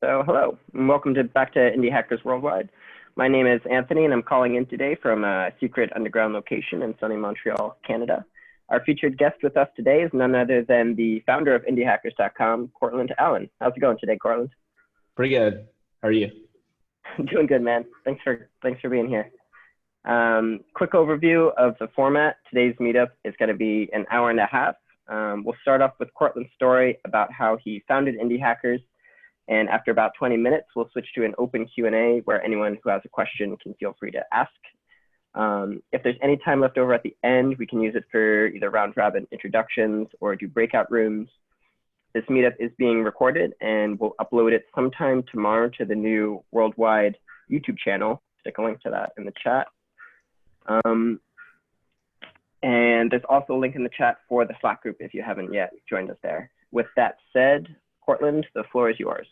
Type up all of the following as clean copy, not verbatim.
So hello, and welcome back to Indie Hackers Worldwide. My name is Anthony, and I'm calling in today from a secret underground location in sunny Montreal, Canada. Our featured guest with us today is none other than the founder of indiehackers.com, Courtland Allen. How's it going today, Courtland? Pretty good. How are you? Doing good, man. Thanks for being here. Quick overview of the format. Today's meetup is going to be an hour and a half. We'll start off with Courtland's story about how he founded Indie Hackers. And after about 20 minutes, we'll switch to an open Q&A where anyone who has a question can feel free to ask. If there's any time left over at the end, we can use it for either round robin introductions or do breakout rooms. This meetup is being recorded and we'll upload it sometime tomorrow to the new worldwide YouTube channel. Stick a link to that in the chat. And there's also a link in the chat for the Slack group if you haven't yet joined us there. With that said, Courtland, the floor is yours.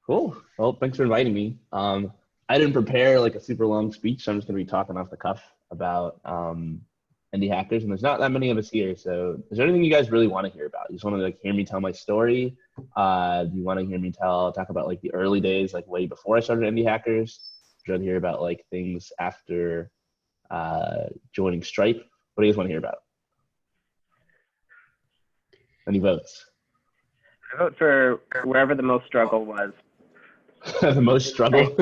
Cool. Well, thanks for inviting me. I didn't prepare like a super long speech, so I'm just going to be talking off the cuff about indie hackers, and there's not that many of us here. So is there anything you guys really want to hear about? You just want to like hear me tell my story? Do you want to hear me talk about like the early days, like way before I started Indie Hackers? Do you want to hear about like things after joining Stripe? What do you guys want to hear about? Any votes? I vote for wherever the most struggle was. The most struggle?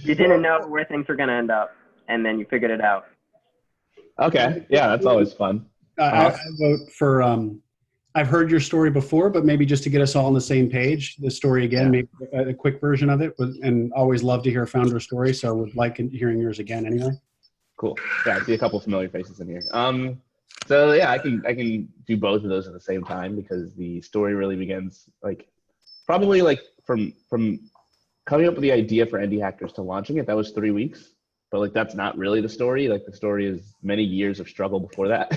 You didn't know where things were going to end up, and then you figured it out. Okay. Yeah, that's always fun. I vote for, I've heard your story before, but maybe just to get us all on the same page, the story again, maybe a quick version of it, and always love to hear a founder story, so I would like hearing yours again anyway. Cool. Yeah, I see a couple familiar faces in here. So yeah, I can do both of those at the same time because the story really begins like probably like from coming up with the idea for Indie Hackers to launching it. That was 3 weeks, but like that's not really the story. Like the story is many years of struggle before that.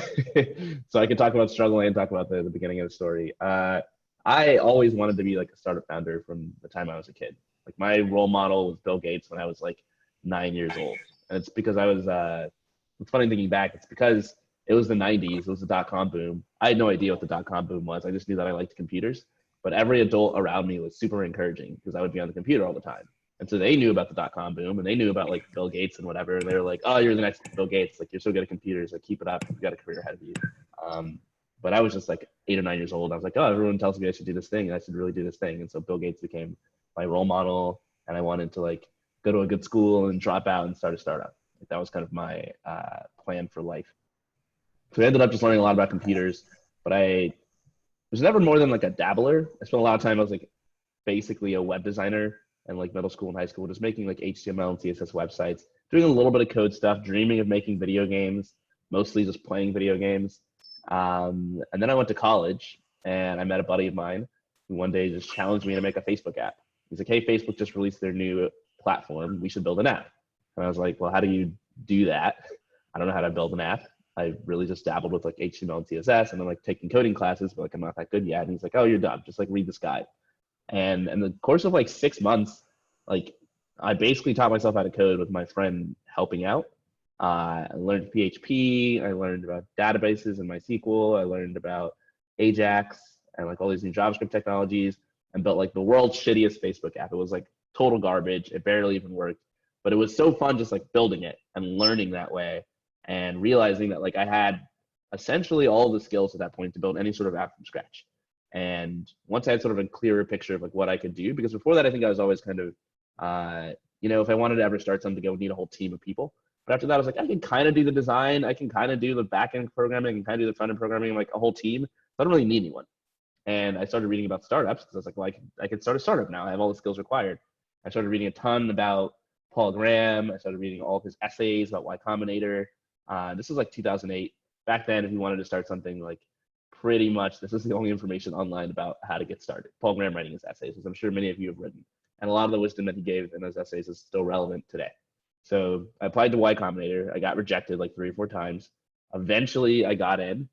So I can talk about struggle and talk about the beginning of the story. I always wanted to be like a startup founder from the time I was a kid. Like my role model was Bill Gates when I was like 9 years old, and it's because I was. It's funny thinking back. It's because it was the 90s. It was the dot-com boom. I had no idea what the dot-com boom was. I just knew that I liked computers. But every adult around me was super encouraging because I would be on the computer all the time. And so they knew about the dot-com boom and they knew about like Bill Gates and whatever. And they were like, oh, you're the next Bill Gates. Like you're so good at computers. Like keep it up. You've got a career ahead of you. But I was just like 8 or 9 years old. I was like, oh, everyone tells me I should do this thing. I should really do this thing. And so Bill Gates became my role model. And I wanted to like go to a good school and drop out and start a startup. Like that was kind of my plan for life. So I ended up just learning a lot about computers, but I was never more than like a dabbler. I spent a lot of time, I was like basically a web designer in like middle school and high school, just making like HTML and CSS websites, doing a little bit of code stuff, dreaming of making video games, mostly just playing video games. And then I went to college and I met a buddy of mine who one day just challenged me to make a Facebook app. He's like, hey, Facebook just released their new platform. We should build an app. And I was like, well, how do you do that? I don't know how to build an app. I really just dabbled with like HTML and CSS and then like taking coding classes, but like I'm not that good yet. And he's like, oh, you're done. Just like read this guide. And in the course of like 6 months, like I basically taught myself how to code with my friend helping out. I learned PHP. I learned about databases and MySQL. I learned about Ajax and like all these new JavaScript technologies and built like the world's shittiest Facebook app. It was like total garbage. It barely even worked, but it was so fun just like building it and learning that way. And realizing that like I had essentially all the skills at that point to build any sort of app from scratch. And once I had sort of a clearer picture of like what I could do, because before that I think I was always kind of, if I wanted to ever start something, I would need a whole team of people. But after that I was like, I can kind of do the design, I can kind of do the back-end programming, I can kind of do the front-end programming, like a whole team. So I don't really need anyone. And I started reading about startups because I was like, well, I could start a startup now. I have all the skills required. I started reading a ton about Paul Graham. I started reading all of his essays about Y Combinator. This was like 2008. Back then, if you wanted to start something, like pretty much this is the only information online about how to get started. Paul Graham writing his essays, as I'm sure many of you have written. And a lot of the wisdom that he gave in those essays is still relevant today. So I applied to Y Combinator. I got rejected like 3 or 4 times. Eventually, I got in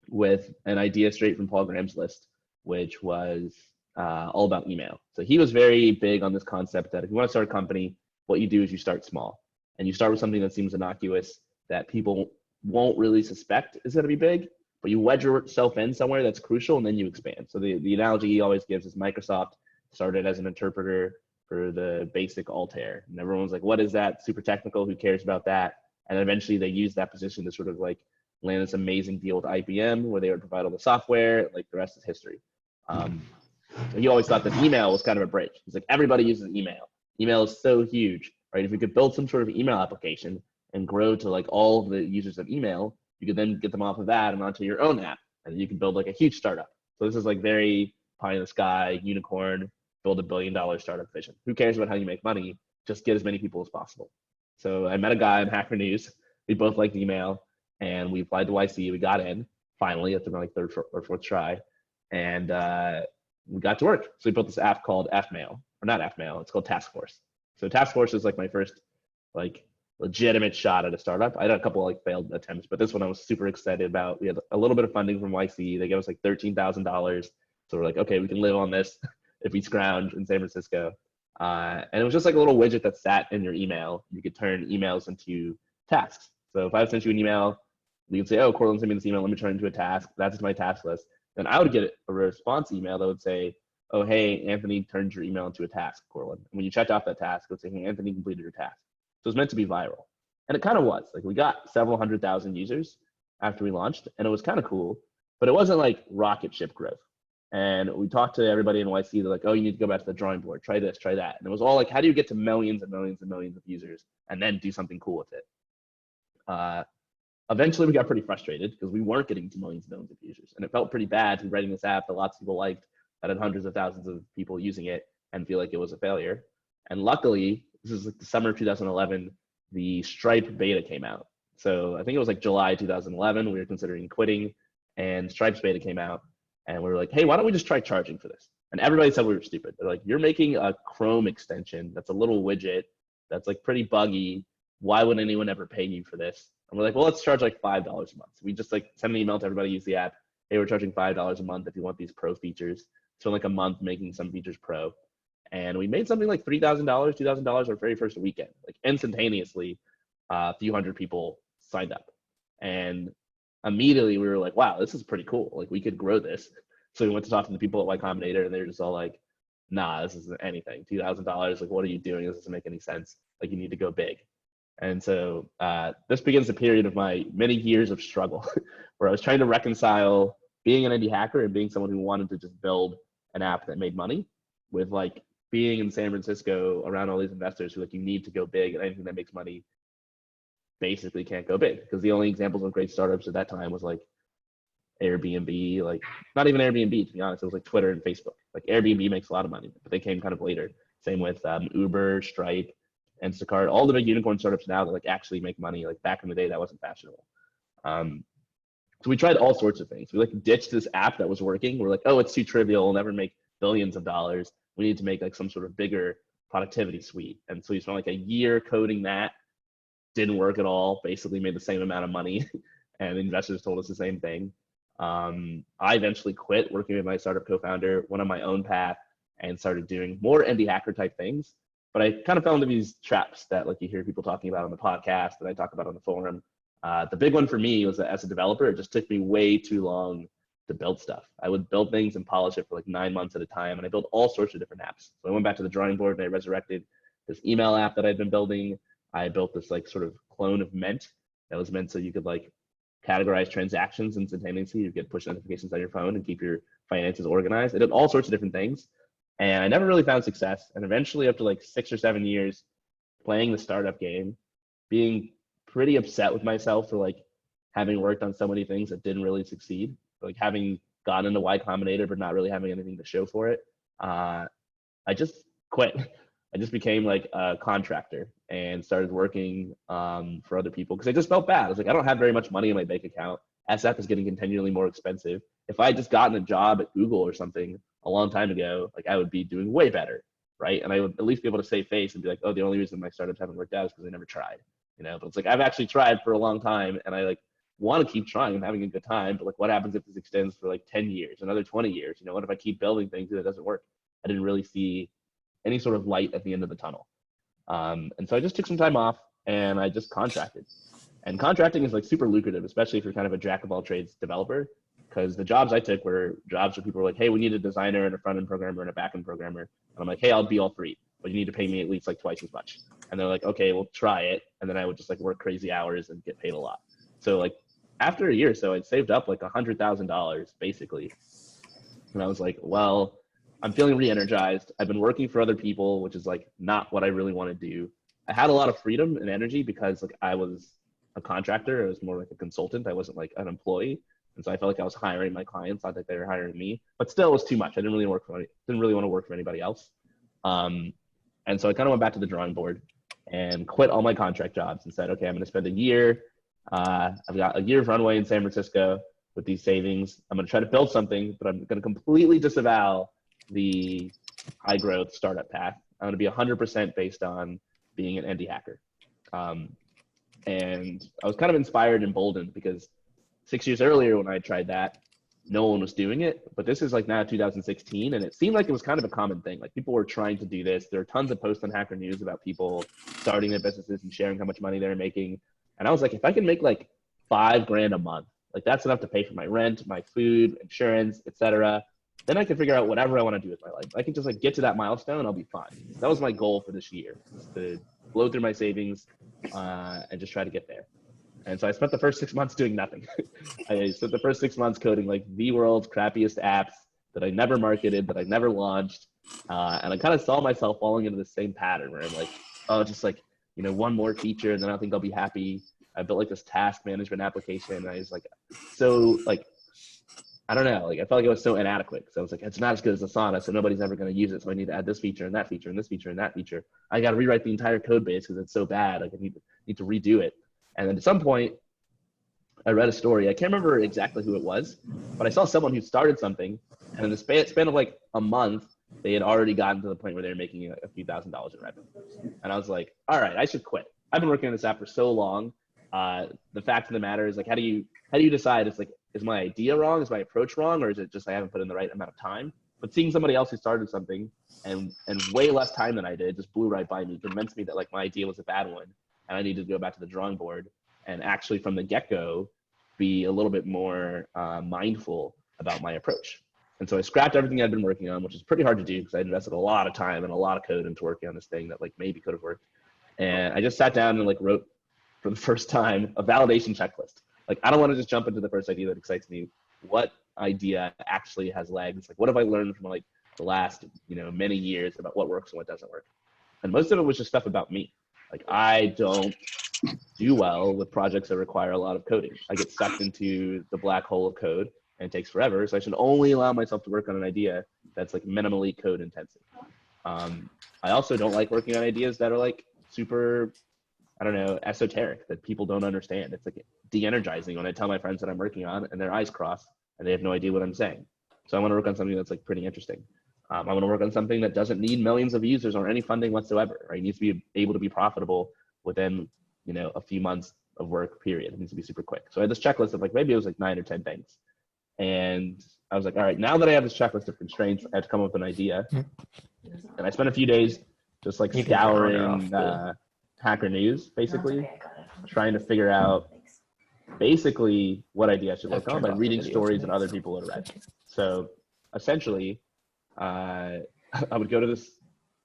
with an idea straight from Paul Graham's list, which was all about email. So he was very big on this concept that if you want to start a company, what you do is you start small. And you start with something that seems innocuous that people won't really suspect is going to be big, but you wedge yourself in somewhere that's crucial and then you expand. So the analogy he always gives is Microsoft started as an interpreter for the basic Altair. And everyone was like, what is that? Super technical, who cares about that? And eventually they used that position to sort of like land this amazing deal with IBM where they would provide all the software, like the rest is history. So he always thought that email was kind of a break. He's like, everybody uses email. Email is so huge, right? If we could build some sort of email application and grow to like all of the users of email, you could then get them off of that and onto your own app. And you can build like a huge startup. So this is like very pie in the sky, unicorn, build $1 billion startup vision. Who cares about how you make money? Just get as many people as possible. So I met a guy in Hacker News. We both liked email and we applied to YC. We got in finally after my third or fourth try. And we got to work. So we built this app called Fmail, or not Fmail, it's called Task Force. So Task Force is like my first like legitimate shot at a startup. I had a couple like failed attempts, but this one I was super excited about. We had a little bit of funding from YC. They gave us like $13,000. So we're like, okay, we can live on this if we scrounge in San Francisco. And it was just like a little widget that sat in your email. You could turn emails into tasks. So if I sent you an email, you could say, oh, Courtland sent me this email, let me turn it into a task. That's my task list. Then I would get a response email that would say, oh, hey, Anthony turned your email into a task, Courtland. And when you checked off that task, it would say, hey, Anthony completed your task. So it was meant to be viral. And it kind of was. Like we got several 100,000 users after we launched, and it was kind of cool, but it wasn't like rocket ship growth. And we talked to everybody in YC, they're like, oh, you need to go back to the drawing board, try this, try that. And it was all like, how do you get to millions and millions and millions of users and then do something cool with it? Eventually we got pretty frustrated because we weren't getting to millions and millions of users. And it felt pretty bad to be writing this app that lots of people liked, that had hundreds of thousands of people using it and feel like it was a failure. And luckily, this is like the summer of 2011, the Stripe beta came out. So I think it was like July 2011, we were considering quitting and Stripe's beta came out. And we were like, hey, why don't we just try charging for this? And everybody said we were stupid. They're like, you're making a Chrome extension that's a little widget that's like pretty buggy. Why would anyone ever pay you for this? And we're like, well, let's charge like $5 a month. So we just like send an email to everybody use the app. Hey, we're charging $5 a month if you want these pro features. So like a month making some features pro. And we made something like $3,000, $2,000 our very first weekend. Like instantaneously, a few hundred people signed up. And immediately we were like, wow, this is pretty cool. Like we could grow this. So we went to talk to the people at Y Combinator and they were just all like, nah, this isn't anything. $2,000, like what are you doing? This doesn't make any sense. Like you need to go big. And so this begins a period of my many years of struggle where I was trying to reconcile being an indie hacker and being someone who wanted to just build an app that made money with like being in San Francisco around all these investors who like you need to go big and anything that makes money basically can't go big, because the only examples of great startups at that time was like Airbnb, like not even Airbnb to be honest, it was like Twitter and Facebook. Like Airbnb makes a lot of money, but they came kind of later. Same with Uber, Stripe, Instacart, all the big unicorn startups now that like actually make money. Like back in the day, that wasn't fashionable. So we tried all sorts of things. We like ditched this app that was working. We're like, oh, it's too trivial, we'll never make billions of dollars. We need to make like some sort of bigger productivity suite. And so we spent like a year coding that. Didn't work at all, basically made the same amount of money and investors told us the same thing. I eventually quit working with my startup co-founder, went on my own path and started doing more indie hacker type things. But I kind of fell into these traps that like you hear people talking about on the podcast that I talk about on the forum. The big one for me was that as a developer, it just took me way too long to build stuff. I would build things and polish it for like 9 months at a time. And I built all sorts of different apps. So I went back to the drawing board and I resurrected this email app that I'd been building. I built this like sort of clone of Mint that was meant so you could like categorize transactions instantaneously. You get push notifications on your phone and keep your finances organized. I did all sorts of different things and I never really found success. And eventually after like 6 or 7 years playing the startup game, being pretty upset with myself for like having worked on so many things that didn't really succeed, like having gotten into Y Combinator but not really having anything to show for it, I just quit. I just became like a contractor and started working for other people because I just felt bad. I was like, I don't have very much money in my bank account. SF is getting continually more expensive. If I had just gotten a job at Google or something a long time ago, like I would be doing way better, right? And I would at least be able to save face and be like, oh, the only reason my startups haven't worked out is because I never tried, you know? But it's like, I've actually tried for a long time and I like want to keep trying and having a good time, but like what happens if this extends for like 10 years, another 20 years? You know, what if I keep building things and it doesn't work? I didn't really see any sort of light at the end of the tunnel. And so I just took some time off and I just contracted. And contracting is like super lucrative, especially if you're kind of a jack of all trades developer, because the jobs I took were jobs where people were like, hey, we need a designer and a front-end programmer and a back-end programmer. And I'm like, hey, I'll be all three, but you need to pay me at least like twice as much. And they're like, okay, we'll try it. And then I would just like work crazy hours and get paid a lot. So like after a year or so, I'd saved up like $100,000 basically. And I was like, well, I'm feeling re-energized. I've been working for other people, which is like not what I really want to do. I had a lot of freedom and energy because like I was a contractor. I was more like a consultant. I wasn't like an employee. And so I felt like I was hiring my clients, not that they were hiring me, but still it was too much. I didn't really want to work for anybody else. And so I kind of went back to the drawing board and quit all my contract jobs and said, okay, I'm going to spend a year. I've got a year of runway in San Francisco with these savings. I'm going to try to build something, but I'm going to completely disavow the high growth startup path. I'm going to be 100% based on being an indie hacker. And I was kind of inspired and emboldened because 6 years earlier when I tried that, no one was doing it. But this is like now 2016, and it seemed like it was kind of a common thing. Like people were trying to do this. There are tons of posts on Hacker News about people starting their businesses and sharing how much money they're making. And I was like, if I can make like $5,000 a month, like that's enough to pay for my rent, my food, insurance, etc. Then I can figure out whatever I want to do with my life. I can just like get to that milestone and I'll be fine. That was my goal for this year, to blow through my savings and just try to get there. And so I spent the first 6 months doing nothing. I spent the first 6 months coding like the world's crappiest apps that I never marketed, that I never launched. And I kind of saw myself falling into the same pattern where I'm like, oh, just like, you know, one more feature and then I think I'll be happy. I built like this task management application. And I was like, so like, I don't know, like I felt like it was so inadequate. So I was like, it's not as good as Asana, so nobody's ever going to use it. So I need to add this feature and that feature and this feature and that feature. I got to rewrite the entire code base because it's so bad. Like I need to redo it. And then at some point, I read a story. I can't remember exactly who it was, but I saw someone who started something, and in the span of like a month, they had already gotten to the point where they were making a few $1,000s in revenue. And I was like, all right, I should quit. I've been working on this app for so long. The fact of the matter is, like, how do you decide? It's like, is my idea wrong? Is my approach wrong? Or is it just I haven't put in the right amount of time? But seeing somebody else who started something and way less time than I did just blew right by me, convinced me that like my idea was a bad one. And I needed to go back to the drawing board and actually from the get-go be a little bit more mindful about my approach. And so I scrapped everything I'd been working on, which is pretty hard to do because I invested a lot of time and a lot of code into working on this thing that like maybe could have worked. And I just sat down and like wrote for the first time a validation checklist. Like I don't want to just jump into the first idea that excites me. What idea actually has legs? Like what have I learned from like the last, you know, many years about what works and what doesn't work? And most of it was just stuff about me. Like I don't do well with projects that require a lot of coding. I get sucked into the black hole of code and it takes forever. So I should only allow myself to work on an idea that's like minimally code intensive. I also don't like working on ideas that are like super, I don't know, esoteric that people don't understand. It's like de-energizing when I tell my friends that I'm working on and their eyes cross and they have no idea what I'm saying. So I want to work on something that's like pretty interesting. I want to work on something that doesn't need millions of users or any funding whatsoever, right? It needs to be able to be profitable within, you know, a few months of work period. It needs to be super quick. So I had this checklist of like, maybe it was like 9 or 10 things. And I was like, all right, now that I have this checklist of constraints, I have to come up with an idea. And I spent a few days just like scouring Hacker News, basically, trying to figure out basically what idea I should work on by reading stories that other people had read. So essentially, I would go to this,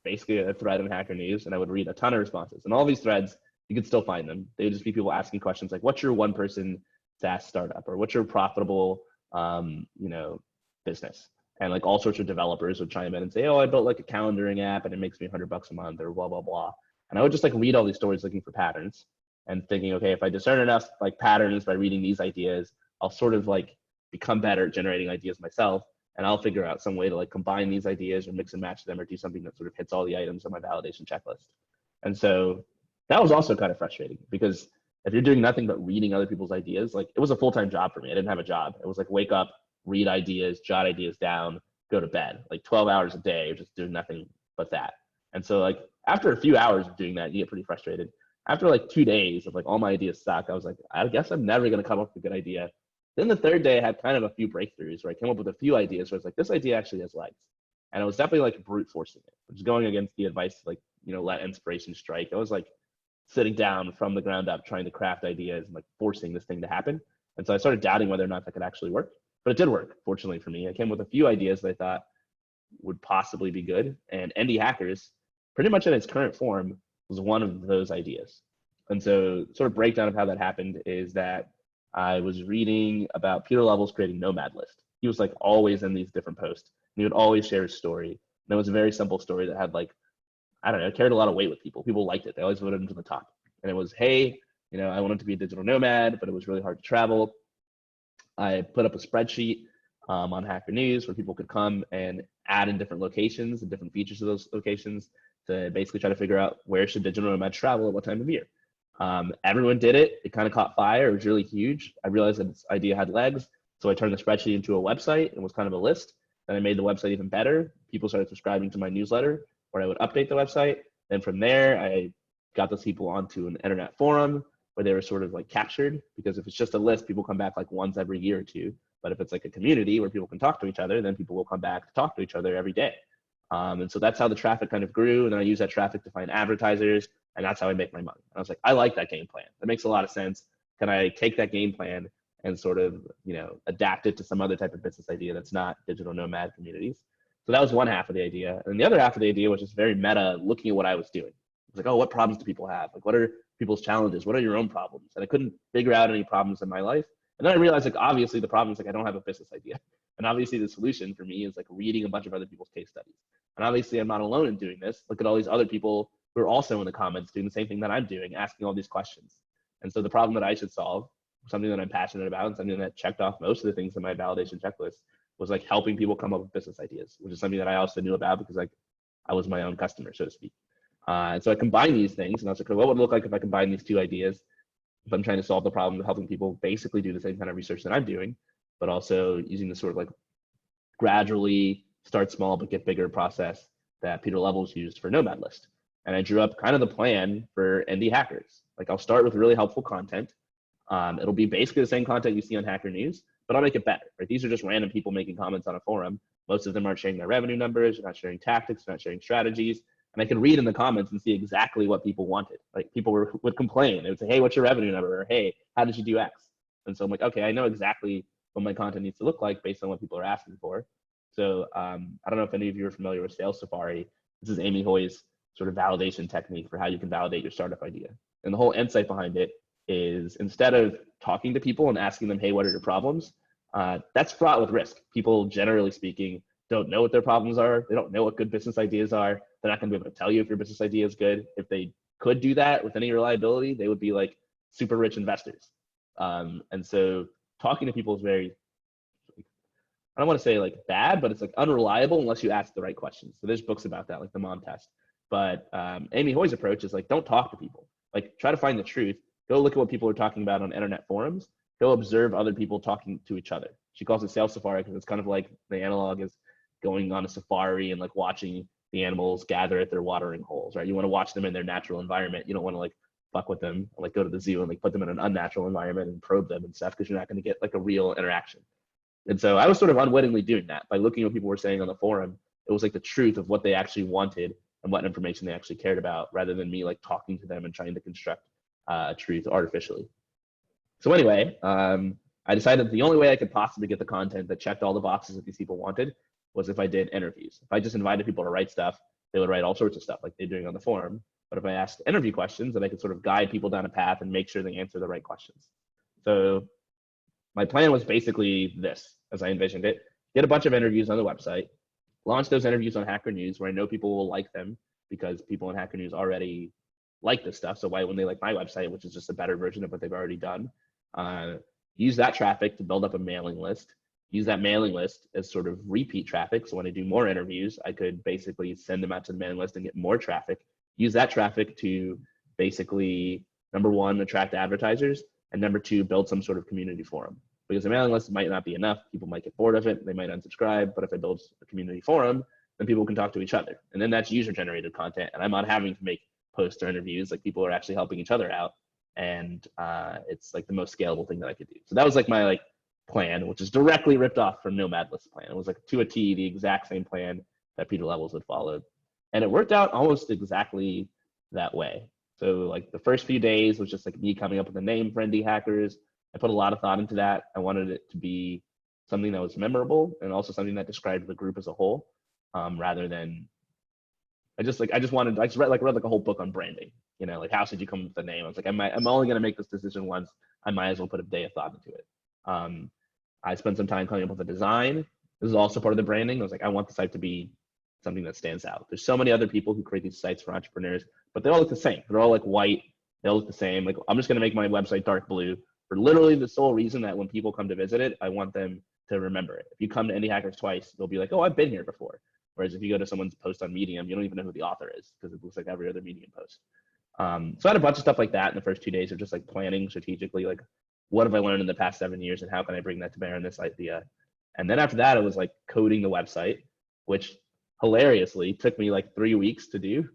basically a thread in Hacker News, and I would read a ton of responses. And all these threads, you could still find them. They would just be people asking questions like, what's your one-person SaaS startup? Or what's your profitable, you know, business? And like all sorts of developers would chime in and say, oh, I built like a calendaring app and it makes me $100 a month or blah, blah, blah. And I would just like read all these stories looking for patterns and thinking, okay, if I discern enough like patterns by reading these ideas, I'll sort of like become better at generating ideas myself. And I'll figure out some way to like combine these ideas or mix and match them or do something that sort of hits all the items on my validation checklist. And so that was also kind of frustrating because if you're doing nothing but reading other people's ideas, like it was a full-time job for me. I didn't have a job. It was like wake up, read ideas, jot ideas down, go to bed, like 12 hours a day, just doing nothing but that. And so like after a few hours of doing that, you get pretty frustrated. After like 2 days of like all my ideas suck, I was like, I guess I'm never going to come up with a good idea. Then the third day I had kind of a few breakthroughs where I came up with a few ideas where I was like, this idea actually has legs. And I was definitely like brute forcing it, which is going against the advice to like, you know, let inspiration strike. I was like sitting down from the ground up, trying to craft ideas and like forcing this thing to happen. And so I started doubting whether or not that could actually work. but it did work, fortunately for me. I came with a few ideas that I thought would possibly be good, and Indie Hackers, pretty much in its current form, was one of those ideas. And so sort of breakdown of how that happened is that I was reading about Peter Levels creating Nomad List. He was like always in these different posts, and he would always share his story. And it was a very simple story that had like, I don't know, carried a lot of weight with people. People liked it. They always voted him to the top. And it was, hey, you know, I wanted to be a digital nomad, but it was really hard to travel. I put up a spreadsheet on Hacker News where people could come and add in different locations and different features of those locations to basically try to figure out where should digital nomads travel at what time of year. Everyone did it. It kind of caught fire. It was really huge. I realized that this idea had legs. So I turned the spreadsheet into a website and was kind of a list. Then I made the website even better. People started subscribing to my newsletter where I would update the website. Then from there, I got those people onto an internet forum where they were sort of like captured, because if it's just a list, people come back like once every year or two. But if it's like a community where people can talk to each other, then people will come back to talk to each other every day. And so that's how the traffic kind of grew. And then I use that traffic to find advertisers, and that's how I make my money. And I was like, I like that game plan. That makes a lot of sense. Can I take that game plan and sort of, you know, adapt it to some other type of business idea that's not digital nomad communities? So that was one half of the idea. And the other half of the idea was just very meta, looking at what I was doing. I was like, oh, what problems do people have? Like, what are people's challenges? What are your own problems? And I couldn't figure out any problems in my life. And then I realized, like, obviously the problem is like I don't have a business idea. And obviously the solution for me is like reading a bunch of other people's case studies. And obviously I'm not alone in doing this. Look at all these other people who are also in the comments doing the same thing that I'm doing, asking all these questions. And so the problem that I should solve, something that I'm passionate about, and something that checked off most of the things in my validation checklist, was like helping people come up with business ideas, which is something that I also knew about because like I was my own customer, so to speak. And so I combined these things, and I was like, what would it look like if I combine these two ideas? If I'm trying to solve the problem of helping people basically do the same kind of research that I'm doing, but also using this sort of like gradually start small but get bigger process that Peter Levels used for Nomad List. And I drew up kind of the plan for Indie Hackers. Like, I'll start with really helpful content. It'll be basically the same content you see on Hacker News, but I'll make it better. Right? These are just random people making comments on a forum. Most of them aren't sharing their revenue numbers, they're not sharing tactics, they're not sharing strategies. And I can read in the comments and see exactly what people wanted. Like, people would complain. They would say, hey, what's your revenue number? Or, hey, how did you do X? And so I'm like, okay, I know exactly what my content needs to look like based on what people are asking for. So I don't know if any of you are familiar with Sales Safari. This is Amy Hoy's sort of validation technique for how you can validate your startup idea. And the whole insight behind it is, instead of talking to people and asking them, hey, what are your problems? That's fraught with risk. People, generally speaking, don't know what their problems are. They don't know what good business ideas are. They're not going to be able to tell you if your business idea is good. If they could do that with any reliability, they would be like super rich investors. And so talking to people is very, I don't want to say like bad, but it's like unreliable unless you ask the right questions. So there's books about that, like the Mom Test. But Amy Hoy's approach is like, don't talk to people. Like, try to find the truth. Go look at what people are talking about on internet forums. Go observe other people talking to each other. She calls it Sales Safari because it's kind of like the analog is going on a safari and like watching the animals gather at their watering holes, right? You want to watch them in their natural environment. You don't want to like fuck with them, or like go to the zoo and like put them in an unnatural environment and probe them and stuff, because you're not going to get like a real interaction. And so I was sort of unwittingly doing that by looking at what people were saying on the forum. It was like the truth of what they actually wanted and what information they actually cared about, rather than me like talking to them and trying to construct truth artificially. So anyway, I decided the only way I could possibly get the content that checked all the boxes that these people wanted was if I did interviews. If I just invited people to write stuff, they would write all sorts of stuff like they're doing on the forum. But if I asked interview questions, then I could sort of guide people down a path and make sure they answer the right questions. So my plan was basically this, as I envisioned it: get a bunch of interviews on the website, launch those interviews on Hacker News, where I know people will like them because people in Hacker News already like this stuff. So why wouldn't they like my website, which is just a better version of what they've already done? Use that traffic to build up a mailing list. Use that mailing list as sort of repeat traffic. So when I do more interviews, I could basically send them out to the mailing list and get more traffic. Use that traffic to basically, number one, attract advertisers, and number two, build some sort of community forum. Because the mailing list might not be enough. People might get bored of it. They might unsubscribe. But if I build a community forum, then people can talk to each other. And then that's user-generated content. And I'm not having to make posts or interviews. Like, people are actually helping each other out. And it's like the most scalable thing that I could do. So that was like my like plan, which is directly ripped off from Nomad List plan. It was like to a T, the exact same plan that Peter Levels had followed. And it worked out almost exactly that way. So like the first few days was just like me coming up with a name for Indie Hackers. I put a lot of thought into that. I wanted it to be something that was memorable and also something that described the group as a whole, rather than I just read like a whole book on branding. Like how should you come up with the name? I was like, I'm only gonna make this decision once. I might as well put a day of thought into it. I spent some time coming up with a design. This is also part of the branding. I was like, I want the site to be something that stands out. There's so many other people who create these sites for entrepreneurs, but they all look the same. They're all like white. They all look the same. Like, I'm just gonna make my website dark blue for literally the sole reason that when people come to visit it, I want them to remember it. If you come to Indie Hackers twice, they'll be like, oh, I've been here before. Whereas if you go to someone's post on Medium, you don't even know who the author is because it looks like every other Medium post. So I had a bunch of stuff like that in the first 2 days of just like planning strategically, like what have I learned in the past 7 years and how can I bring that to bear in this idea? And then after that, it was like coding the website, which hilariously took me like 3 weeks to do.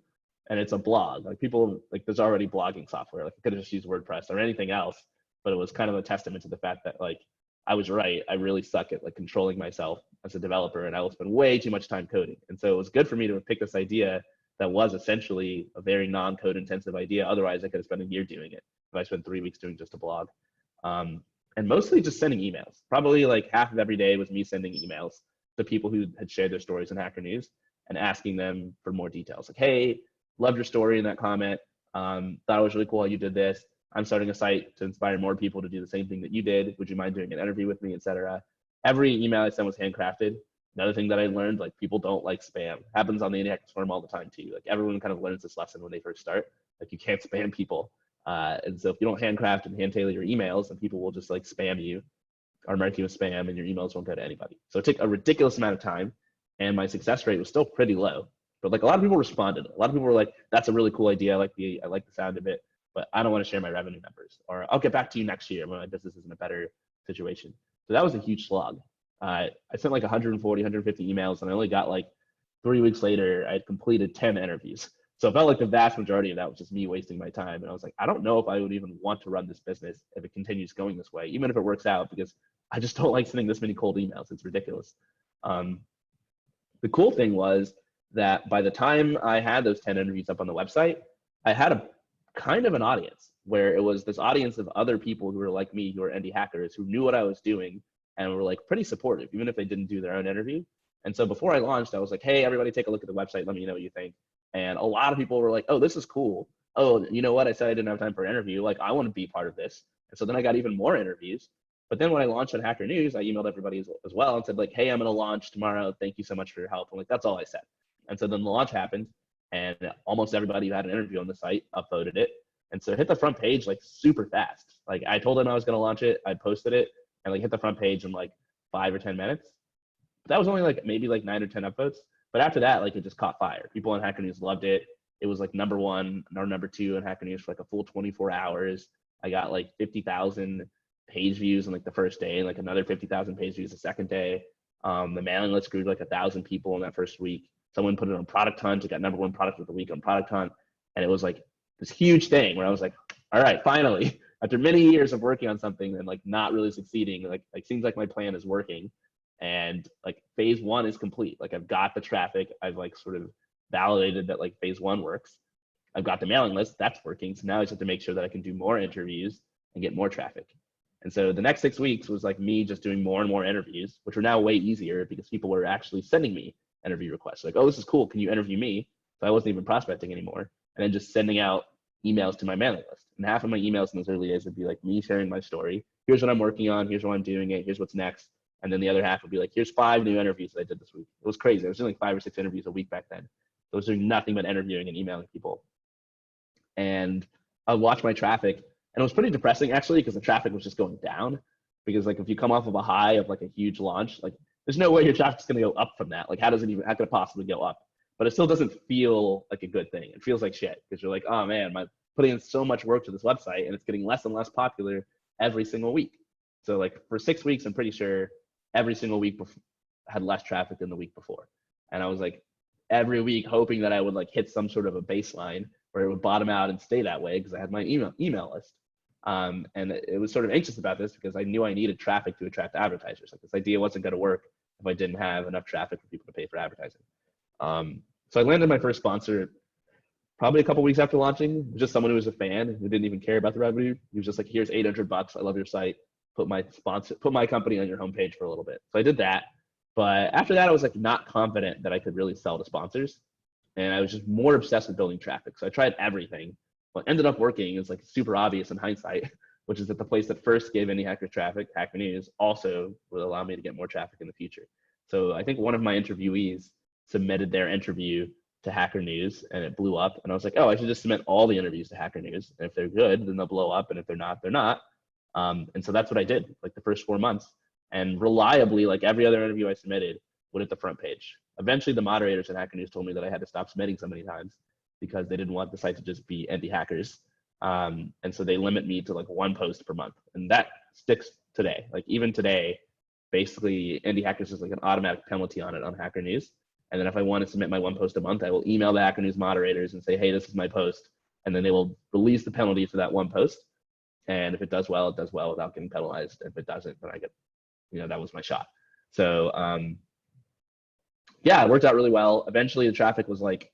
And it's a blog. Like people, like there's already blogging software. Like I could have just used WordPress or anything else, but it was kind of a testament to the fact that like I was right. I really suck at like controlling myself as a developer, and I will spend way too much time coding. And so it was good for me to pick this idea that was essentially a very non-code intensive idea. Otherwise, I could have spent a year doing it if I spent 3 weeks doing just a blog. And mostly just sending emails. Probably like half of every day was me sending emails to people who had shared their stories in Hacker News and asking them for more details. Like, hey, loved your story in that comment. Thought it was really cool how you did this. I'm starting a site to inspire more people to do the same thing that you did. Would you mind doing an interview with me, etc. Every email I sent was handcrafted. Another thing that I learned, like people don't like spam. Happens on the Indie Hackers forum all the time too. Like everyone kind of learns this lesson when they first start. Like you can't spam people. And so if you don't handcraft and hand tailor your emails, then people will just like spam you or mark you as spam and your emails won't go to anybody. So it took a ridiculous amount of time and my success rate was still pretty low. But like a lot of people responded. A lot of people were like, that's a really cool idea. I like the sound of it, but I don't want to share my revenue numbers, or I'll get back to you next year when my business is in a better situation. So that was a huge slog. I sent like 140, 150 emails and I only got like 3 weeks later, I had completed 10 interviews. So it felt like the vast majority of that was just me wasting my time. And I was like, I don't know if I would even want to run this business if it continues going this way, even if it works out, because I just don't like sending this many cold emails. It's ridiculous. The cool thing was that by the time I had those 10 interviews up on the website, I had a kind of an audience where it was this audience of other people who were like me, who were indie hackers, who knew what I was doing and were like pretty supportive, even if they didn't do their own interview. And so before I launched, I was like, hey, everybody take a look at the website. Let me know what you think. And a lot of people were like, oh, this is cool. Oh, you know what? I said I didn't have time for an interview. Like, I want to be part of this. And so then I got even more interviews. But then when I launched on Hacker News, I emailed everybody as well and said like, hey, I'm going to launch tomorrow. Thank you so much for your help. And like, that's all I said. And so then the launch happened and almost everybody who had an interview on the site upvoted it. And so it hit the front page like super fast. Like I told them I was going to launch it. I posted it and like hit the front page in like 5 or 10 minutes. But that was only like maybe like 9 or 10 upvotes. But after that, like it just caught fire. People on Hacker News loved it. It was like number 1 or number 2 on Hacker News for like a full 24 hours. I got like 50,000 page views in like the first day and like another 50,000 page views the second day. The mailing list grew to like 1,000 people in that first week. Someone put it on Product Hunt. It got number 1 product of the week on Product Hunt. And it was like this huge thing where I was like, all right, finally, after many years of working on something and like not really succeeding, like seems like my plan is working. And like phase 1 is complete. Like I've got the traffic. I've like sort of validated that like phase 1 works. I've got the mailing list, that's working. So now I just have to make sure that I can do more interviews and get more traffic. And so the next 6 weeks was like me just doing more and more interviews, which are now way easier because people were actually sending me interview requests. Like, oh, this is cool. Can you interview me? So I wasn't even prospecting anymore. And then just sending out emails to my mailing list. And half of my emails in those early days would be like me sharing my story. Here's what I'm working on. Here's why I'm doing it. Here's what's next. And then the other half would be like, here's 5 new interviews that I did this week. It was crazy. I was doing like 5 or 6 interviews a week back then. I was doing nothing but interviewing and emailing people. And I'd watch my traffic. And it was pretty depressing actually, because the traffic was just going down. Because like if you come off of a high of like a huge launch, like there's no way your traffic's gonna go up from that. Like how could it possibly go up? But it still doesn't feel like a good thing. It feels like shit because you're like, oh man, I'm putting in so much work to this website and it's getting less and less popular every single week. So like for 6 weeks, I'm pretty sure every single week had less traffic than the week before. And I was like every week hoping that I would like hit some sort of a baseline where it would bottom out and stay that way because I had my email list. And it was sort of anxious about this because I knew I needed traffic to attract advertisers. Like this idea wasn't going to work if I didn't have enough traffic for people to pay for advertising. So I landed my first sponsor probably a couple weeks after launching, just someone who was a fan who didn't even care about the revenue. He was just like, here's $800. I love your site. put my company on your homepage for a little bit. So I did that. But after that, I was like not confident that I could really sell to sponsors. And I was just more obsessed with building traffic. So I tried everything. What ended up working is like super obvious in hindsight, which is that the place that first gave Indie Hackers traffic, Hacker News, also will allow me to get more traffic in the future. So I think one of my interviewees submitted their interview to Hacker News and it blew up. And I was like, oh, I should just submit all the interviews to Hacker News. And if they're good, then they'll blow up. And if they're not, they're not. And so that's what I did like the first 4 months. And reliably, like every other interview I submitted would hit the front page. Eventually, the moderators at Hacker News told me that I had to stop submitting so many times because they didn't want the site to just be Indie Hackers. And so they limit me to like 1 post per month. And that sticks today. Like even today, basically Indie Hackers is like an automatic penalty on it on Hacker News. And then if I want to submit my 1 post a month, I will email the Hacker News moderators and say, hey, this is my post. And then they will release the penalty for that 1 post. And if it does well, it does well without getting penalized. If it doesn't, then I get, that was my shot. So yeah, it worked out really well. Eventually the traffic was like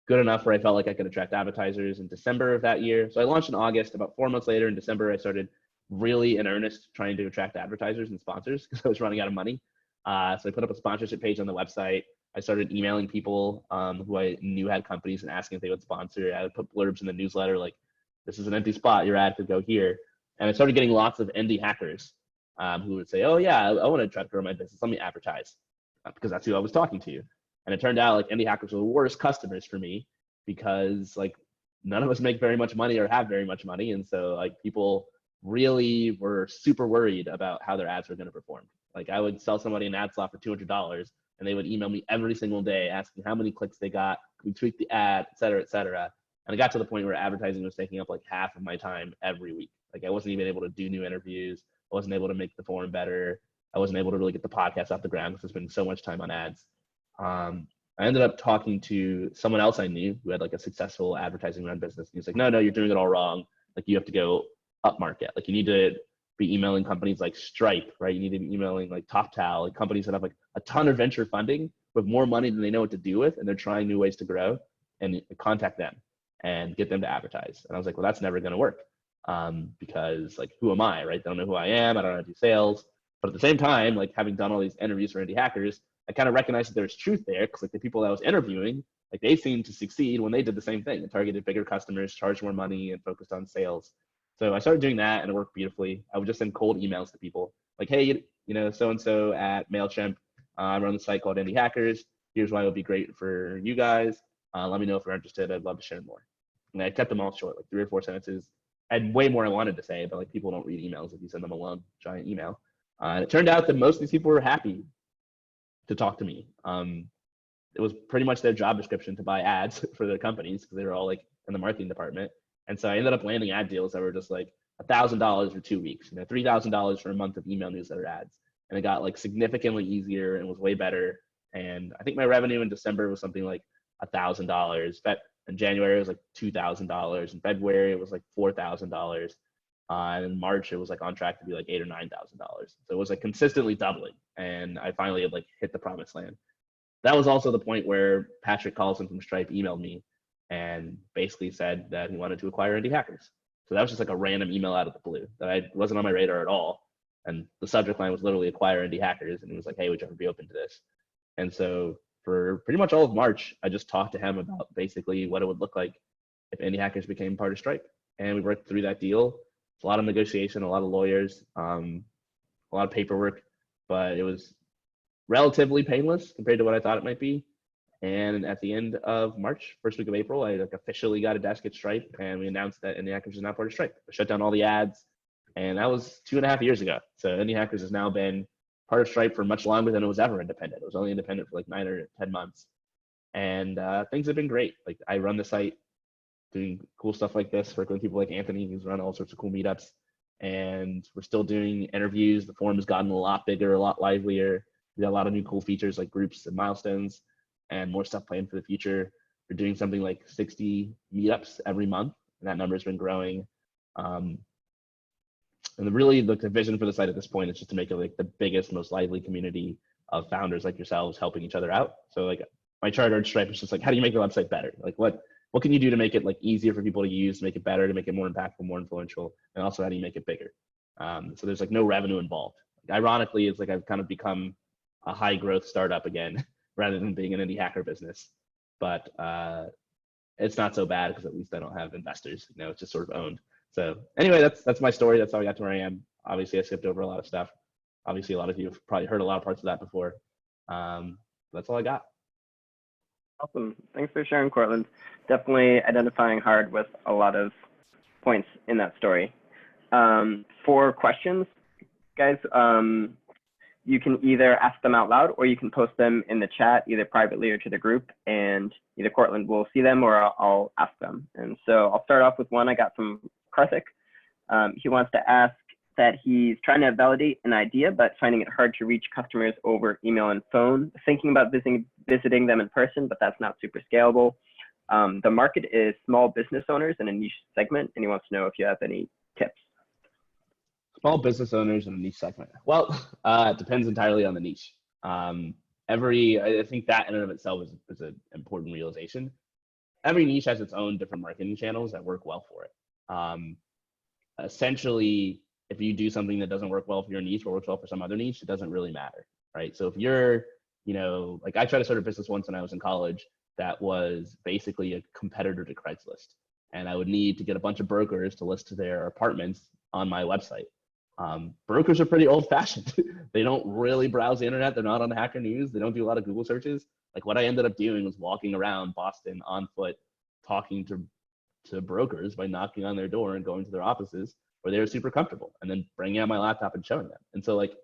good enough where I felt like I could attract advertisers in December of that year. So I launched in August. About 4 months later in December, I started really in earnest trying to attract advertisers and sponsors because I was running out of money. So I put up a sponsorship page on the website. I started emailing people who I knew had companies and asking if they would sponsor. I would put blurbs in the newsletter like, this is an empty spot, your ad could go here. And I started getting lots of indie hackers who would say, oh yeah, I want to try to grow my business, let me advertise, because that's who I was talking to. And it turned out like indie hackers were the worst customers for me because like none of us make very much money or have very much money. And so like people really were super worried about how their ads were going to perform. Like I would sell somebody an ad slot for $200 and they would email me every single day asking how many clicks they got, we tweaked the ad, et cetera, et cetera. And I got to the point where advertising was taking up like half of my time every week. Like I wasn't even able to do new interviews. I wasn't able to make the forum better. I wasn't able to really get the podcast off the ground because I spent so much time on ads. I ended up talking to someone else I knew who had like a successful advertising run business. And he's like, no, you're doing it all wrong. Like you have to go up market. Like you need to be emailing companies like Stripe, right? You need to be emailing like TopTal, like companies that have like a ton of venture funding with more money than they know what to do with. And they're trying new ways to grow, and contact them and get them to advertise. And I was like, well, that's never going to work because like, who am I, right? They don't know who I am. I don't know how to do sales. But at the same time, like having done all these interviews for indie hackers, I kind of recognized that there's truth there because like the people that I was interviewing, like they seemed to succeed when they did the same thing and targeted bigger customers, charged more money, and focused on sales. So I started doing that and it worked beautifully. I would just send cold emails to people like, hey, so-and-so at MailChimp, I run the site called Indie Hackers. Here's why it would be great for you guys. Let me know if you're interested. I'd love to share more. And I kept them all short, like 3 or 4 sentences. I had way more I wanted to say, but like people don't read emails if you send them a long, giant email. And it turned out that most of these people were happy to talk to me. It was pretty much their job description to buy ads for their companies because they were all like in the marketing department. And so I ended up landing ad deals that were just like $1,000 for 2 weeks, $3,000 for a month of email newsletter ads. And it got like significantly easier and was way better. And I think my revenue in December was something like $1,000. But in January it was like $2,000. In February it was like $4,000. And in March it was like on track to be like $8,000 or $9,000. So it was like consistently doubling. And I finally had like hit the promised land. That was also the point where Patrick Collison from Stripe emailed me and basically said that he wanted to acquire Indie Hackers. So that was just like a random email out of the blue that wasn't on my radar at all. And the subject line was literally acquire Indie Hackers. And he was like, hey, would you ever be open to this? And so for pretty much all of March, I just talked to him about basically what it would look like if Indie Hackers became part of Stripe. And we worked through that deal. It's a lot of negotiation, a lot of lawyers, a lot of paperwork, but it was relatively painless compared to what I thought it might be. And at the end of March, first week of April, I like officially got a desk at Stripe, and we announced that Indie Hackers is now part of Stripe. I shut down all the ads, and that was 2.5 years ago. So Indie Hackers has now been part of Stripe for much longer than it was ever independent. It was only independent for like 9 or 10 months. And things have been great. Like I run the site doing cool stuff like this, working with people like Anthony, who's run all sorts of cool meetups. And we're still doing interviews. The forum has gotten a lot bigger, a lot livelier. We got a lot of new cool features like groups and milestones and more stuff planned for the future. We're doing something like 60 meetups every month, and that number has been growing. And really the vision for the site at this point is just to make it like the biggest, most lively community of founders like yourselves helping each other out. So like my charter at Stripe is just like, how do you make the website better? Like what can you do to make it like easier for people to use, to make it better, to make it more impactful, more influential, and also how do you make it bigger? So there's like no revenue involved. Ironically, it's like I've kind of become a high growth startup again, rather than being an indie hacker business. But it's not so bad because at least I don't have investors. It's just sort of owned. So anyway, that's my story. That's how I got to where I am. Obviously, I skipped over a lot of stuff. Obviously, a lot of you have probably heard a lot of parts of that before. That's all I got. Awesome. Thanks for sharing, Courtland. Definitely identifying hard with a lot of points in that story. For questions, guys, you can either ask them out loud or you can post them in the chat, either privately or to the group, and either Courtland will see them or I'll ask them. And so I'll start off with one I got from Karthik. He wants to ask that he's trying to validate an idea, but finding it hard to reach customers over email and phone, thinking about visiting them in person, but that's not super scalable. The market is small business owners in a niche segment, and he wants to know if you have any tips. Small business owners in a niche segment. Well, it depends entirely on the niche. I think that in and of itself is an important realization. Every niche has its own different marketing channels that work well for it. Essentially, if you do something that doesn't work well for your niche but works well for some other niche, it doesn't really matter, right? So if you're, like I tried to start a business once when I was in college that was basically a competitor to Craigslist. And I would need to get a bunch of brokers to list their apartments on my website. Brokers are pretty old fashioned. They don't really browse the internet. They're not on Hacker News. They don't do a lot of Google searches. Like what I ended up doing was walking around Boston on foot, talking to brokers by knocking on their door and going to their offices where they were super comfortable, and then bringing out my laptop and showing them. And so like,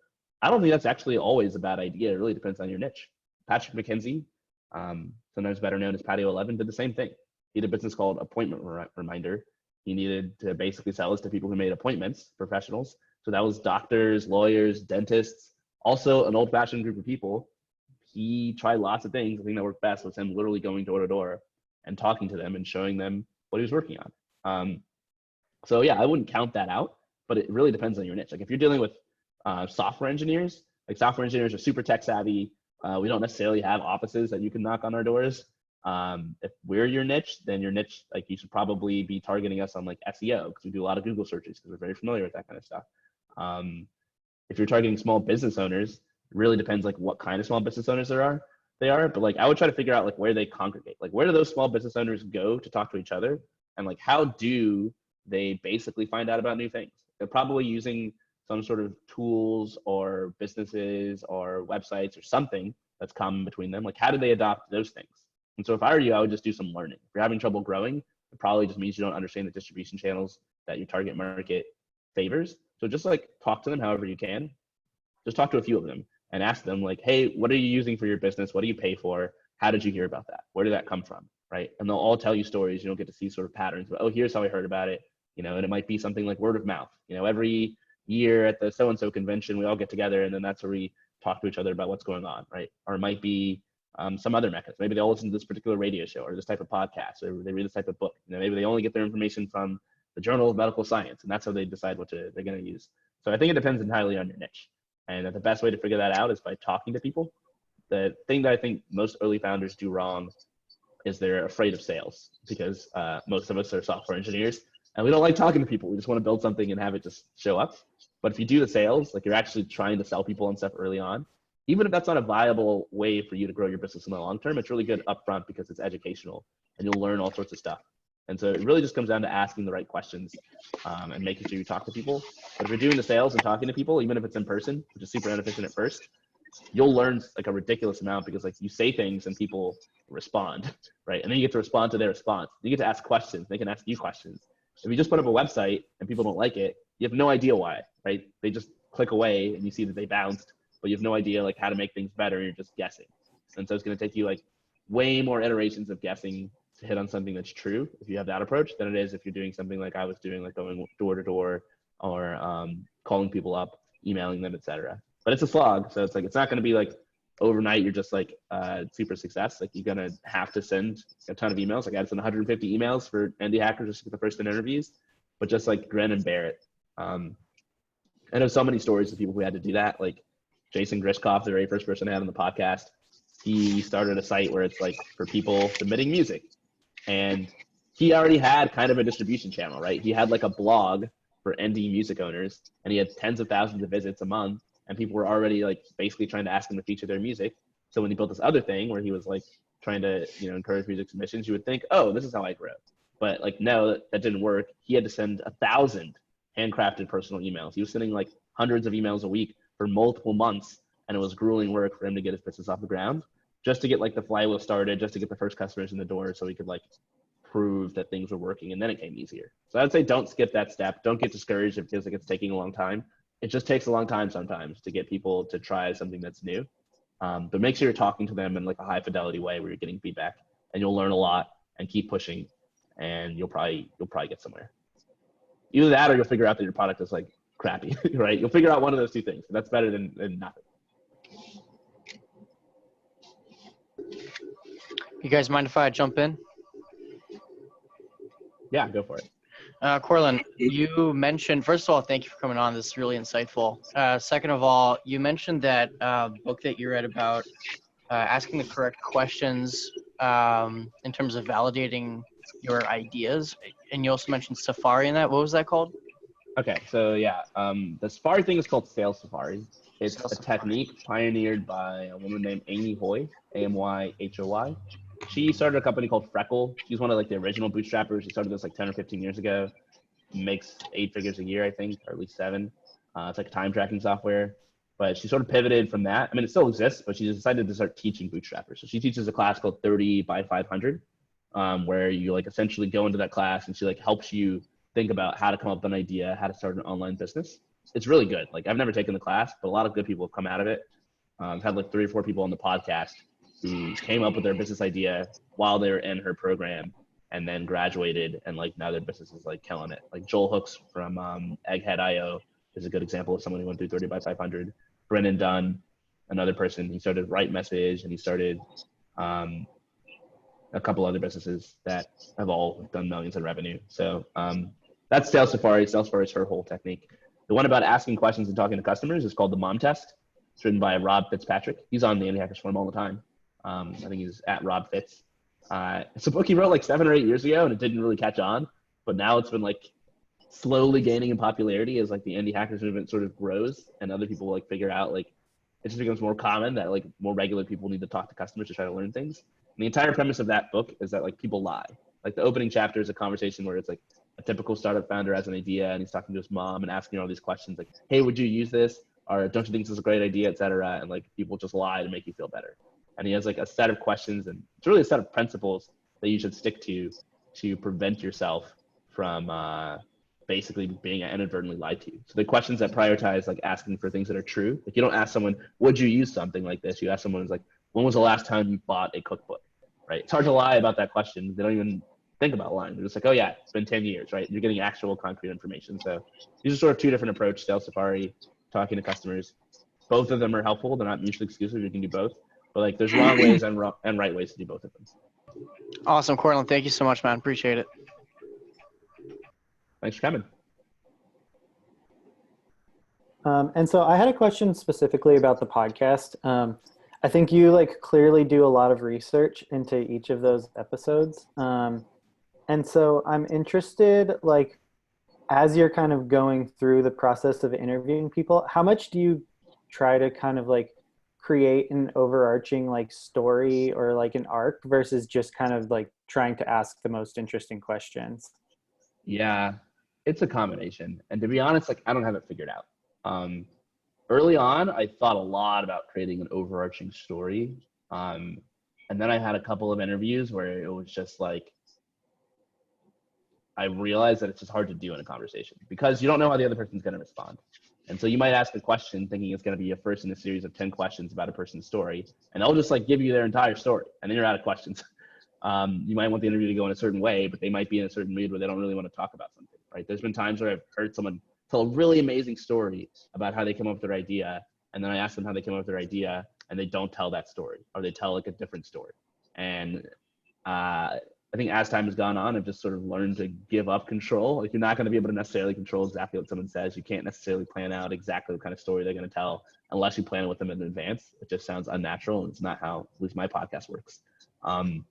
I don't think that's actually always a bad idea. It really depends on your niche. Patrick McKenzie, sometimes better known as Patio 11, did the same thing. He had a business called Appointment Reminder. He needed to basically sell this to people who made appointments, professionals. So that was doctors, lawyers, dentists, also an old-fashioned group of people. He tried lots of things. The thing that worked best was him literally going door to door and talking to them and showing them what he was working on. So yeah, I wouldn't count that out, but it really depends on your niche. Like if you're dealing with software engineers, like software engineers are super tech savvy. We don't necessarily have offices that you can knock on our doors. If we're your niche, then your niche, like you should probably be targeting us on like SEO because we do a lot of Google searches because we're very familiar with that kind of stuff. If you're targeting small business owners, it really depends like what kind of small business owners they are. But like I would try to figure out like where they congregate, like where do those small business owners go to talk to each other, and like how do they basically find out about new things? They're probably using some sort of tools or businesses or websites or something that's common between them. Like how do they adopt those things? And so if I were you, I would just do some learning. If you're having trouble growing, it probably just means you don't understand the distribution channels that your target market favors. So just like talk to them however you can. Just talk to a few of them and ask them like, hey, what are you using for your business? What do you pay for? How did you hear about that? Where did that come from? Right? And they'll all tell you stories. You don't get to see sort of patterns, but oh, here's how I heard about it. And it might be something like word of mouth. Every year at the so-and-so convention, we all get together and then that's where we talk to each other about what's going on, right? Or it might be some other mechanism. Maybe they all listen to this particular radio show or this type of podcast, or they read this type of book. Maybe they only get their information from the Journal of Medical Science, and that's how they decide they're going to use. So I think it depends entirely on your niche. And the best way to figure that out is by talking to people. The thing that I think most early founders do wrong is they're afraid of sales because most of us are software engineers and we don't like talking to people. We just want to build something and have it just show up. But if you do the sales, like you're actually trying to sell people and stuff early on, even if that's not a viable way for you to grow your business in the long term, it's really good upfront because it's educational and you'll learn all sorts of stuff. And so it really just comes down to asking the right questions and making sure you talk to people. But if you're doing the sales and talking to people, even if it's in person, which is super inefficient at first, you'll learn like a ridiculous amount because like you say things and people respond, right? And then you get to respond to their response. You get to ask questions. They can ask you questions. If you just put up a website and people don't like it, you have no idea why, right? They just click away and you see that they bounced, but you have no idea like how to make things better. You're just guessing. And so it's going to take you like way more iterations of guessing to hit on something that's true if you have that approach than it is if you're doing something like I was doing, like going door to door or calling people up, emailing them, etc. But it's a slog. So it's like, it's not going to be like overnight you're just like super success. Like you're going to have to send a ton of emails. Like I had to send 150 emails for indie hackers just to get the first 10 interviews, but just like grin and bear it. I know so many stories of people who had to do that. Like Jason Grishkoff, the very first person I had on the podcast, he started a site where it's like for people submitting music. And he already had kind of a distribution channel, right? He had like a blog for indie music owners, and he had tens of thousands of visits a month, and people were already like basically trying to ask him to feature their music. So when he built this other thing where he was like trying to, encourage music submissions, you would think, oh, this is how I grow. But like, no, that didn't work. He had to send 1,000 handcrafted personal emails. He was sending like hundreds of emails a week for multiple months, and it was grueling work for him to get his business off the ground, just to get like the flywheel started, just to get the first customers in the door, so he could like prove that things were working, and then it came easier. So I'd say don't skip that step. Don't get discouraged if it feels like it's taking a long time. It just takes a long time sometimes to get people to try something that's new. But make sure you're talking to them in like a high fidelity way where you're getting feedback, and you'll learn a lot and keep pushing, and you'll probably get somewhere. Either that or you'll figure out that your product is like crappy, right? You'll figure out one of those two things. That's better than nothing. You guys mind if I jump in? Yeah, go for it. Courtland, you mentioned, first of all, thank you for coming on. This is really insightful. Second of all, you mentioned that book that you read about asking the correct questions in terms of validating your ideas. And you also mentioned Safari in that. What was that called? Okay, so yeah, the Safari thing is called Sales Safari. It's a technique pioneered by a woman named Amy Hoy, Amyhoy. She started a company called Freckle. She's one of like the original bootstrappers. She started this like 10 or 15 years ago. Makes 8 figures a year, I think, or at least 7. It's like a time tracking software. But she sort of pivoted from that. I mean, it still exists, but she decided to start teaching bootstrappers. So she teaches a class called 30 by 500, where you like essentially go into that class and she like helps you think about how to come up with an idea, how to start an online business. It's really good. Like I've never taken the class, but a lot of good people have come out of it. I've had like 3 or 4 people on the podcast who came up with their business idea while they were in her program and then graduated, and like now their business is like killing it. Like Joel Hooks from Egghead.io is a good example of someone who went through 30 by 500. Brennan Dunn, another person, he started Right Message, and he started a couple other businesses that have all done millions in revenue. So that's Sales Safari. Sales Safari is her whole technique. The one about asking questions and talking to customers is called the Mom Test. It's written by Rob Fitzpatrick. He's on the Indie Hackers Forum all the time. I think he's at Rob Fitz. It's a book he wrote like 7 or 8 years ago, and it didn't really catch on, but now it's been like slowly gaining in popularity as like the indie hackers movement sort of grows and other people like figure out like it just becomes more common that like more regular people need to talk to customers to try to learn things. And the entire premise of that book is that like people lie. Like the opening chapter is a conversation where it's like a typical startup founder has an idea and he's talking to his mom and asking all these questions like, hey, would you use this? Or don't you think this is a great idea, et cetera? And like people just lie to make you feel better. And he has like a set of questions, and it's really a set of principles that you should stick to prevent yourself from basically being inadvertently lied to. So the questions that prioritize like asking for things that are true. Like you don't ask someone, would you use something like this? You ask someone who's like, when was the last time you bought a cookbook, right? It's hard to lie about that question. They don't even think about lying. They're just like, oh yeah, it's been 10 years, right? You're getting actual concrete information. So these are sort of 2 different approaches, Sales Safari, talking to customers. Both of them are helpful. They're not mutually exclusive. You can do both. But like there's wrong ways and right ways to do both of them. Awesome, Courtland. Thank you so much, man. Appreciate it. Thanks for coming. And so I had a question specifically about the podcast. I think you like clearly do a lot of research into each of those episodes. And so I'm interested, like, as you're kind of going through the process of interviewing people, how much do you try to kind of like create an overarching like story or like an arc versus just kind of like trying to ask the most interesting questions? Yeah, it's a combination. And to be honest, like I don't have it figured out. Early on, I thought a lot about creating an overarching story. And then I had a couple of interviews where it was just like, I realized that it's just hard to do in a conversation because you don't know how the other person's going to respond. And so you might ask a question thinking it's going to be a first in a series of 10 questions about a person's story, and they'll just like give you their entire story, and then you're out of questions. You might want the interview to go in a certain way, but they might be in a certain mood where they don't really want to talk about something, right? There's been times where I've heard someone tell a really amazing story about how they came up with their idea, and then I ask them how they came up with their idea, and they don't tell that story, or they tell like a different story. And I think as time has gone on, I've just sort of learned to give up control. Like you're not going to be able to necessarily control exactly what someone says. You can't necessarily plan out exactly what kind of story they're going to tell unless you plan with them in advance. It just sounds unnatural, and it's not how at least my podcast works. The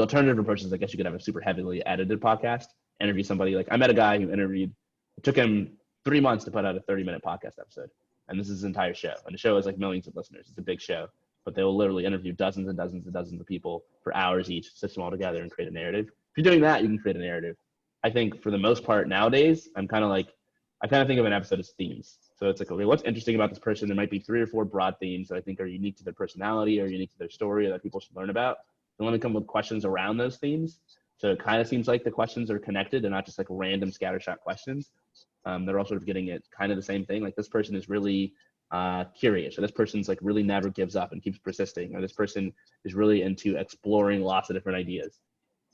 alternative approach is I guess you could have a super heavily edited podcast, interview somebody. Like I met a guy who interviewed It took him 3 months to put out a 30-minute podcast episode. And this is his entire show. And the show has like millions of listeners. It's a big show. But they will literally interview dozens and dozens and dozens of people for hours each, stitch them all together and create a narrative. If you're doing that, you can create a narrative. I think for the most part nowadays, I kind of think of an episode as themes. So it's like, okay, what's interesting about this person? There might be 3 or 4 broad themes that I think are unique to their personality or unique to their story or that people should learn about. And let me come with questions around those themes. So it kind of seems like the questions are connected and not just like random scattershot questions. They're all sort of getting at kind of the same thing. Like this person is really curious, or this person's like really never gives up and keeps persisting, or this person is really into exploring lots of different ideas.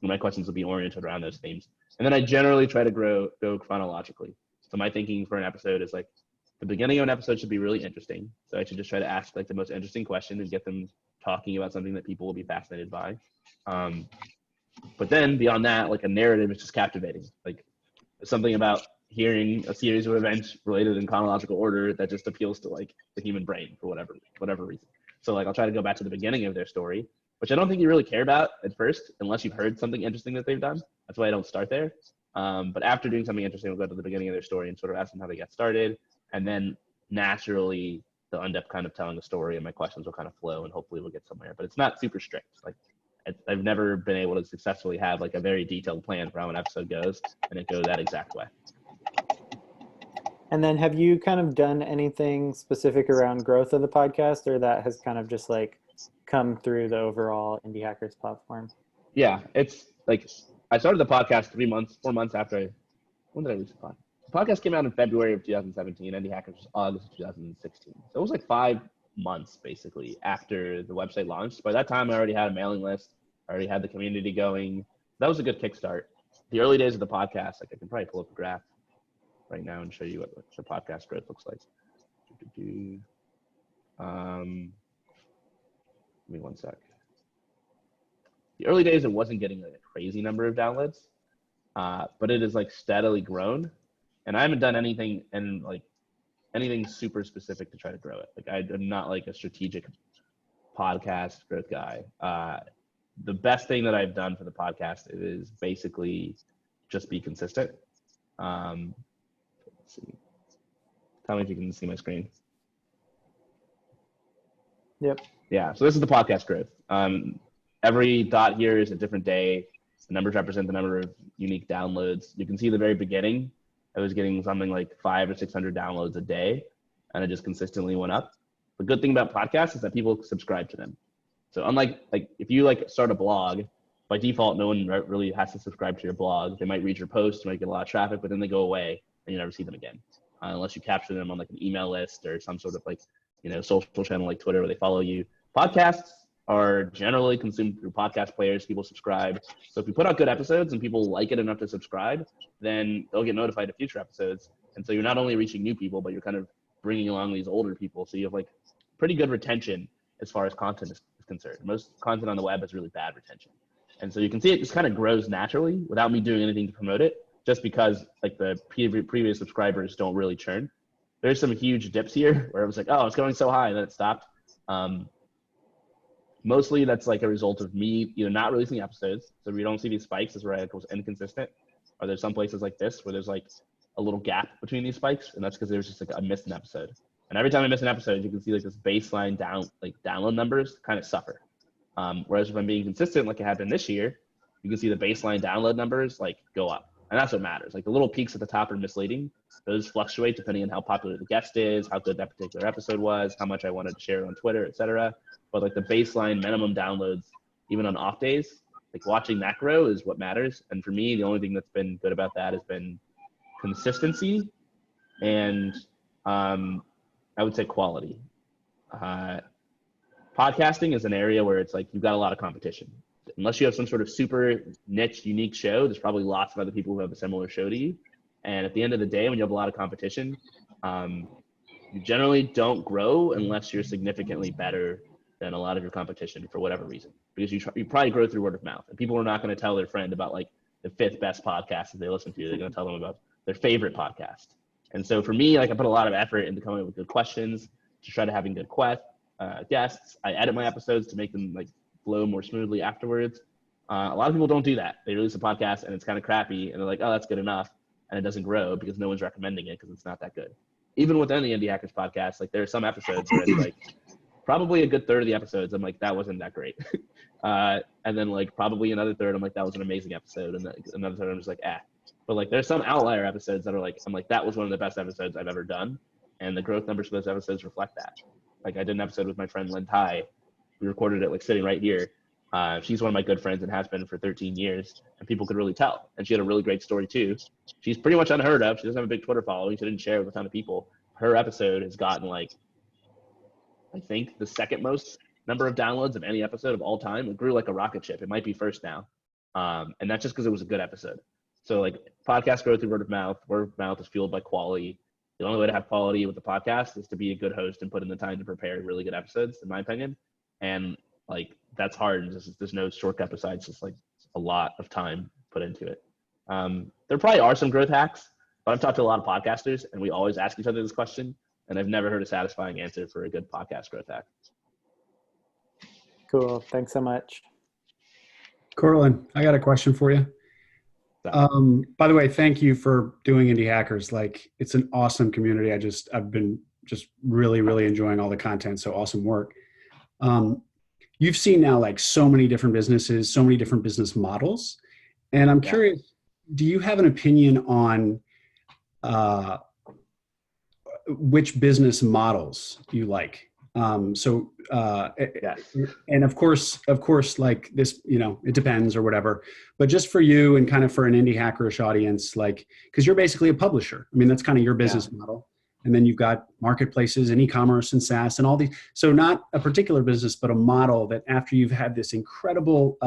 And my questions will be oriented around those themes. And then I generally try to go chronologically. So my thinking for an episode is like the beginning of an episode should be really interesting. So I should just try to ask like the most interesting question and get them talking about something that people will be fascinated by. But then beyond that, like a narrative is just captivating. Like something about hearing a series of events related in chronological order that just appeals to like the human brain for whatever reason. So like I'll try to go back to the beginning of their story, which I don't think you really care about at first unless you've heard something interesting that they've done. That's why I don't start there. But after doing something interesting, we'll go to the beginning of their story and sort of ask them how they got started. And then naturally they'll end up kind of telling the story and my questions will kind of flow and hopefully we'll get somewhere. But it's not super strict. Like I've never been able to successfully have like a very detailed plan for how an episode goes and it goes that exact way. And then have you kind of done anything specific around growth of the podcast, or that has kind of just like come through the overall Indie Hackers platform? Yeah, it's like I started the podcast 4 months after when did I reach the podcast? The podcast came out in February of 2017. Indie Hackers was August of 2016. So it was like 5 months basically after the website launched. By that time, I already had a mailing list. I already had the community going. That was a good kickstart. The early days of the podcast, like I can probably pull up a graph right now and show you what the podcast growth looks like. Give me one sec. The early days, it wasn't getting like a crazy number of downloads, but it has like steadily grown. And I haven't done anything super specific to try to grow it. Like I'm not like a strategic podcast growth guy. The best thing that I've done for the podcast is basically just be consistent. Let's see. Tell me if you can see my screen. Yep. Yeah, so this is the podcast growth. Every dot here is a different day. The numbers represent the number of unique downloads. You can see the very beginning, I was getting something like 500 or 600 downloads a day, and it just consistently went up. The good thing about podcasts is that people subscribe to them. So unlike like if you like start a blog, by default, no one really has to subscribe to your blog. They might read your post, might get a lot of traffic, but then they go away and you never see them again, unless you capture them on like an email list or some sort of like, social channel like Twitter where they follow you. Podcasts are generally consumed through podcast players. People subscribe. So if you put out good episodes and people like it enough to subscribe, then they'll get notified of future episodes. And so you're not only reaching new people, but you're kind of bringing along these older people. So you have like pretty good retention as far as content is concerned. Most content on the web has really bad retention. And so you can see it just kind of grows naturally without me doing anything to promote it, just because like the previous subscribers don't really churn. There's some huge dips here where it was like, oh, it's going so high, and then it stopped. Mostly that's like a result of me either not releasing episodes, so we don't see these spikes as where it goes inconsistent, or there's some places like this where there's like a little gap between these spikes, and that's because there's just like I missed an episode. And every time I miss an episode, you can see like this baseline download numbers kind of suffer. Whereas if I'm being consistent, like it happened this year, you can see the baseline download numbers like go up, and that's what matters. Like the little peaks at the top are misleading. Those fluctuate depending on how popular the guest is, how good that particular episode was, how much I wanted to share on Twitter, etc. But like the baseline minimum downloads, even on off days, like watching that grow is what matters. And for me, the only thing that's been good about that has been consistency and I would say quality. Podcasting is an area where it's like you've got a lot of competition. Unless you have some sort of super niche, unique show, there's probably lots of other people who have a similar show to you. And at the end of the day, when you have a lot of competition, you generally don't grow unless you're significantly better than a lot of your competition for whatever reason. Because you probably grow through word of mouth. And people are not going to tell their friend about like the 5th best podcast that they listen to. They're going to tell them about their favorite podcast. And so for me, like I put a lot of effort into coming up with good questions, to try to having good guests. I edit my episodes to make them like flow more smoothly afterwards. A lot of people don't do that. They release a podcast and it's kind of crappy and they're like, oh, that's good enough. and it doesn't grow because no one's recommending it because it's not that good. Even within the Indie Hackers podcast, like there are some episodes where it's like probably a good third of the episodes I'm like, that wasn't that great. And then like probably another third I'm like, that was an amazing episode, and another third I'm just like, But like there's some outlier episodes that are like, I'm like, that was one of the best episodes I've ever done, and the growth numbers for those episodes reflect that. Like I did an episode with my friend Lynn Tai. We recorded it like sitting right here. She's one of my good friends and has been for 13 years, and people could really tell. And she had a really great story too. She's pretty much unheard of. She doesn't have a big Twitter following. She didn't share it with a ton of people. Her episode has gotten like, I think the second most number of downloads of any episode of all time. It grew like a rocket ship. It might be first now. And that's just because it was a good episode. So like podcasts grow through word of mouth. Word of mouth is fueled by quality. The only way to have quality with the podcast is to be a good host and put in the time to prepare really good episodes, in my opinion. And like, that's hard. There's no shortcut besides just like a lot of time put into it. There probably are some growth hacks, but I've talked to a lot of podcasters and we always ask each other this question, and I've never heard a satisfying answer for a good podcast growth hack. Cool. Thanks so much. Courtland, I got a question for you. By the way, thank you for doing Indie Hackers. Like, it's an awesome community. I've been just really, really enjoying all the content. So awesome work. You've seen now like so many different businesses, so many different business models. And I'm curious, do you have an opinion on which business models you like? Yes. And of course, like this, it depends or whatever, but just for you and kind of for an indie hackerish audience, like, cause you're basically a publisher. I mean, that's kind of your business model. And then you've got marketplaces and e-commerce and SaaS and all these. So not a particular business, but a model that after you've had this incredible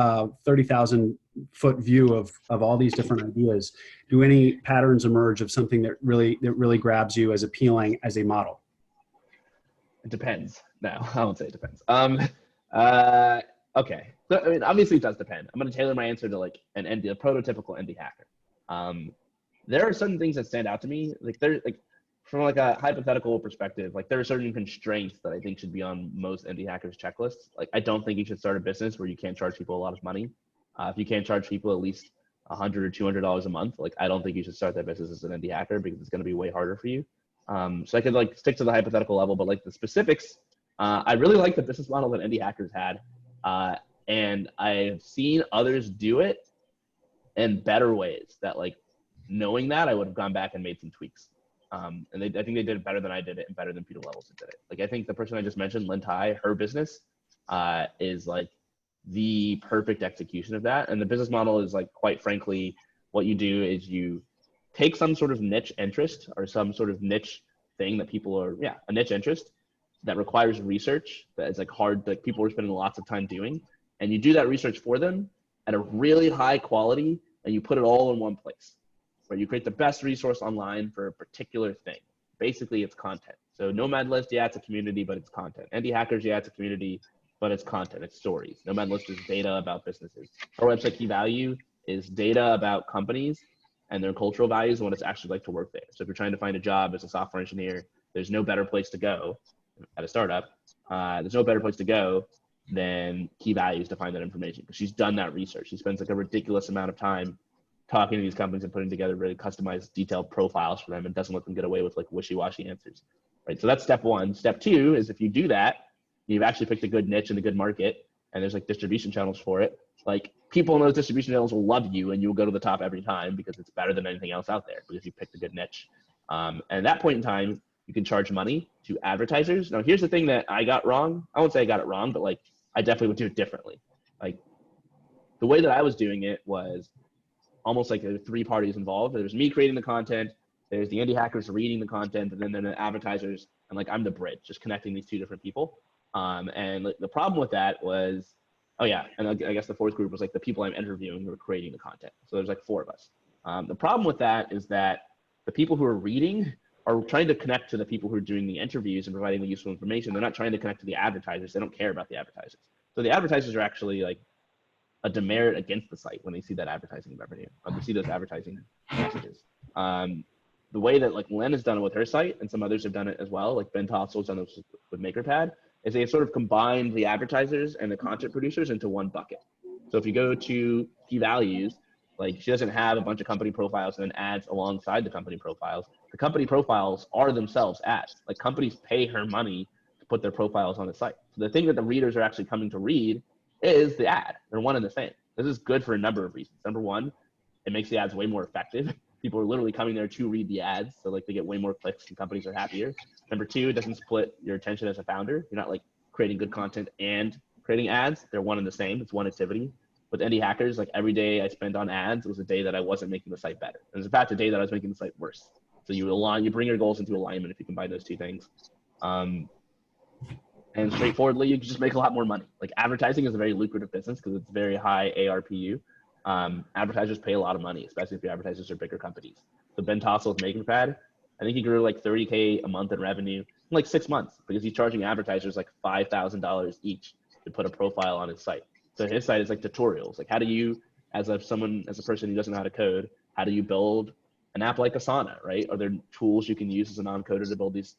30,000 foot view of all these different ideas, do any patterns emerge of something that really grabs you as appealing as a model? It depends. No, I won't say it depends. Okay. So, I mean, obviously it does depend. I'm going to tailor my answer to like a prototypical indie hacker. There are certain things that stand out to me. Like from like a hypothetical perspective, like there are certain constraints that I think should be on most indie hackers checklists. Like I don't think you should start a business where you can't charge people a lot of money. If you can't charge people at least $100 or $200 a month, like I don't think you should start that business as an indie hacker because it's going to be way harder for you. So I could like stick to the hypothetical level, but like the specifics, I really like the business model that indie hackers had. And I've seen others do it in better ways that like knowing that I would have gone back and made some tweaks. And I think they did it better than I did it and better than Peter Levels did it. Like I think the person I just mentioned, Lynn Tai, her business is like the perfect execution of that. And the business model is like, quite frankly, what you do is you take some sort of niche interest or some sort of niche thing that people are, a niche interest that requires research that is like hard, that people are spending lots of time doing. And you do that research for them at a really high quality and you put it all in one place where you create the best resource online for a particular thing. Basically it's content. So Nomad List, it's a community, but it's content. Indie Hackers, it's a community, but it's content, it's stories. Nomad List is data about businesses. Our website Key Value is data about companies and their cultural values and what it's actually like to work there. So if you're trying to find a job as a software engineer, there's no better place to go at a startup. There's no better place to go than Key Values to find that information because she's done that research. She spends like a ridiculous amount of time talking to these companies and putting together really customized, detailed profiles for them and doesn't let them get away with like wishy-washy answers, right? So that's step one. Step two is if you do that, you've actually picked a good niche and a good market and there's like distribution channels for it. Like people in those distribution channels will love you and you'll go to the top every time because it's better than anything else out there because you picked a good niche. And at that point in time, you can charge money to advertisers. Now, here's the thing that I got wrong. I won't say I got it wrong, but like I definitely would do it differently. Like the way that I was doing it was almost like there were three parties involved. There's me creating the content, there's the indie hackers reading the content, and then there are the advertisers, and like I'm the bridge, just connecting these two different people. And like, the problem with that was, and I guess the fourth group was like the people I'm interviewing who are creating the content. So there's like four of us. The problem with that is that the people who are reading are trying to connect to the people who are doing the interviews and providing the useful information. They're not trying to connect to the advertisers. They don't care about the advertisers. So the advertisers are actually like a demerit against the site when they see that advertising revenue, when they see those advertising messages. The way that like Len has done it with her site and some others have done it as well, like Ben Tossel's done it with MakerPad, is they've sort of combined the advertisers and the content producers into one bucket. So if you go to Key Values, Like she doesn't have a bunch of company profiles and then ads alongside the company profiles. The company profiles are themselves ads. Like companies pay her money to put their profiles on the site. So the thing that the readers are actually coming to read is the ad. They're one and the same. This is good for a number of reasons. Number one, it makes the ads way more effective. People are literally coming there to read the ads. So like they get way more clicks and companies are happier. Number two, it doesn't split your attention as a founder. You're not like creating good content and creating ads. They're one and the same. It's one activity. With indie hackers, like every day I spent on ads was a day that I wasn't making the site better. It was in fact a day that I was making the site worse. So you bring your goals into alignment if you combine those two things. And straightforwardly, you can just make a lot more money. Like advertising is a very lucrative business because it's very high ARPU. Advertisers pay a lot of money, especially if your advertisers are bigger companies. So Ben Tossel with MakingPad, I think he grew like 30K a month in revenue in like 6 months because he's charging advertisers like $5,000 each to put a profile on his site. So his site is like tutorials. Like how do you, as a person who doesn't know how to code, how do you build an app like Asana, right? Are there tools you can use as a non-coder to build these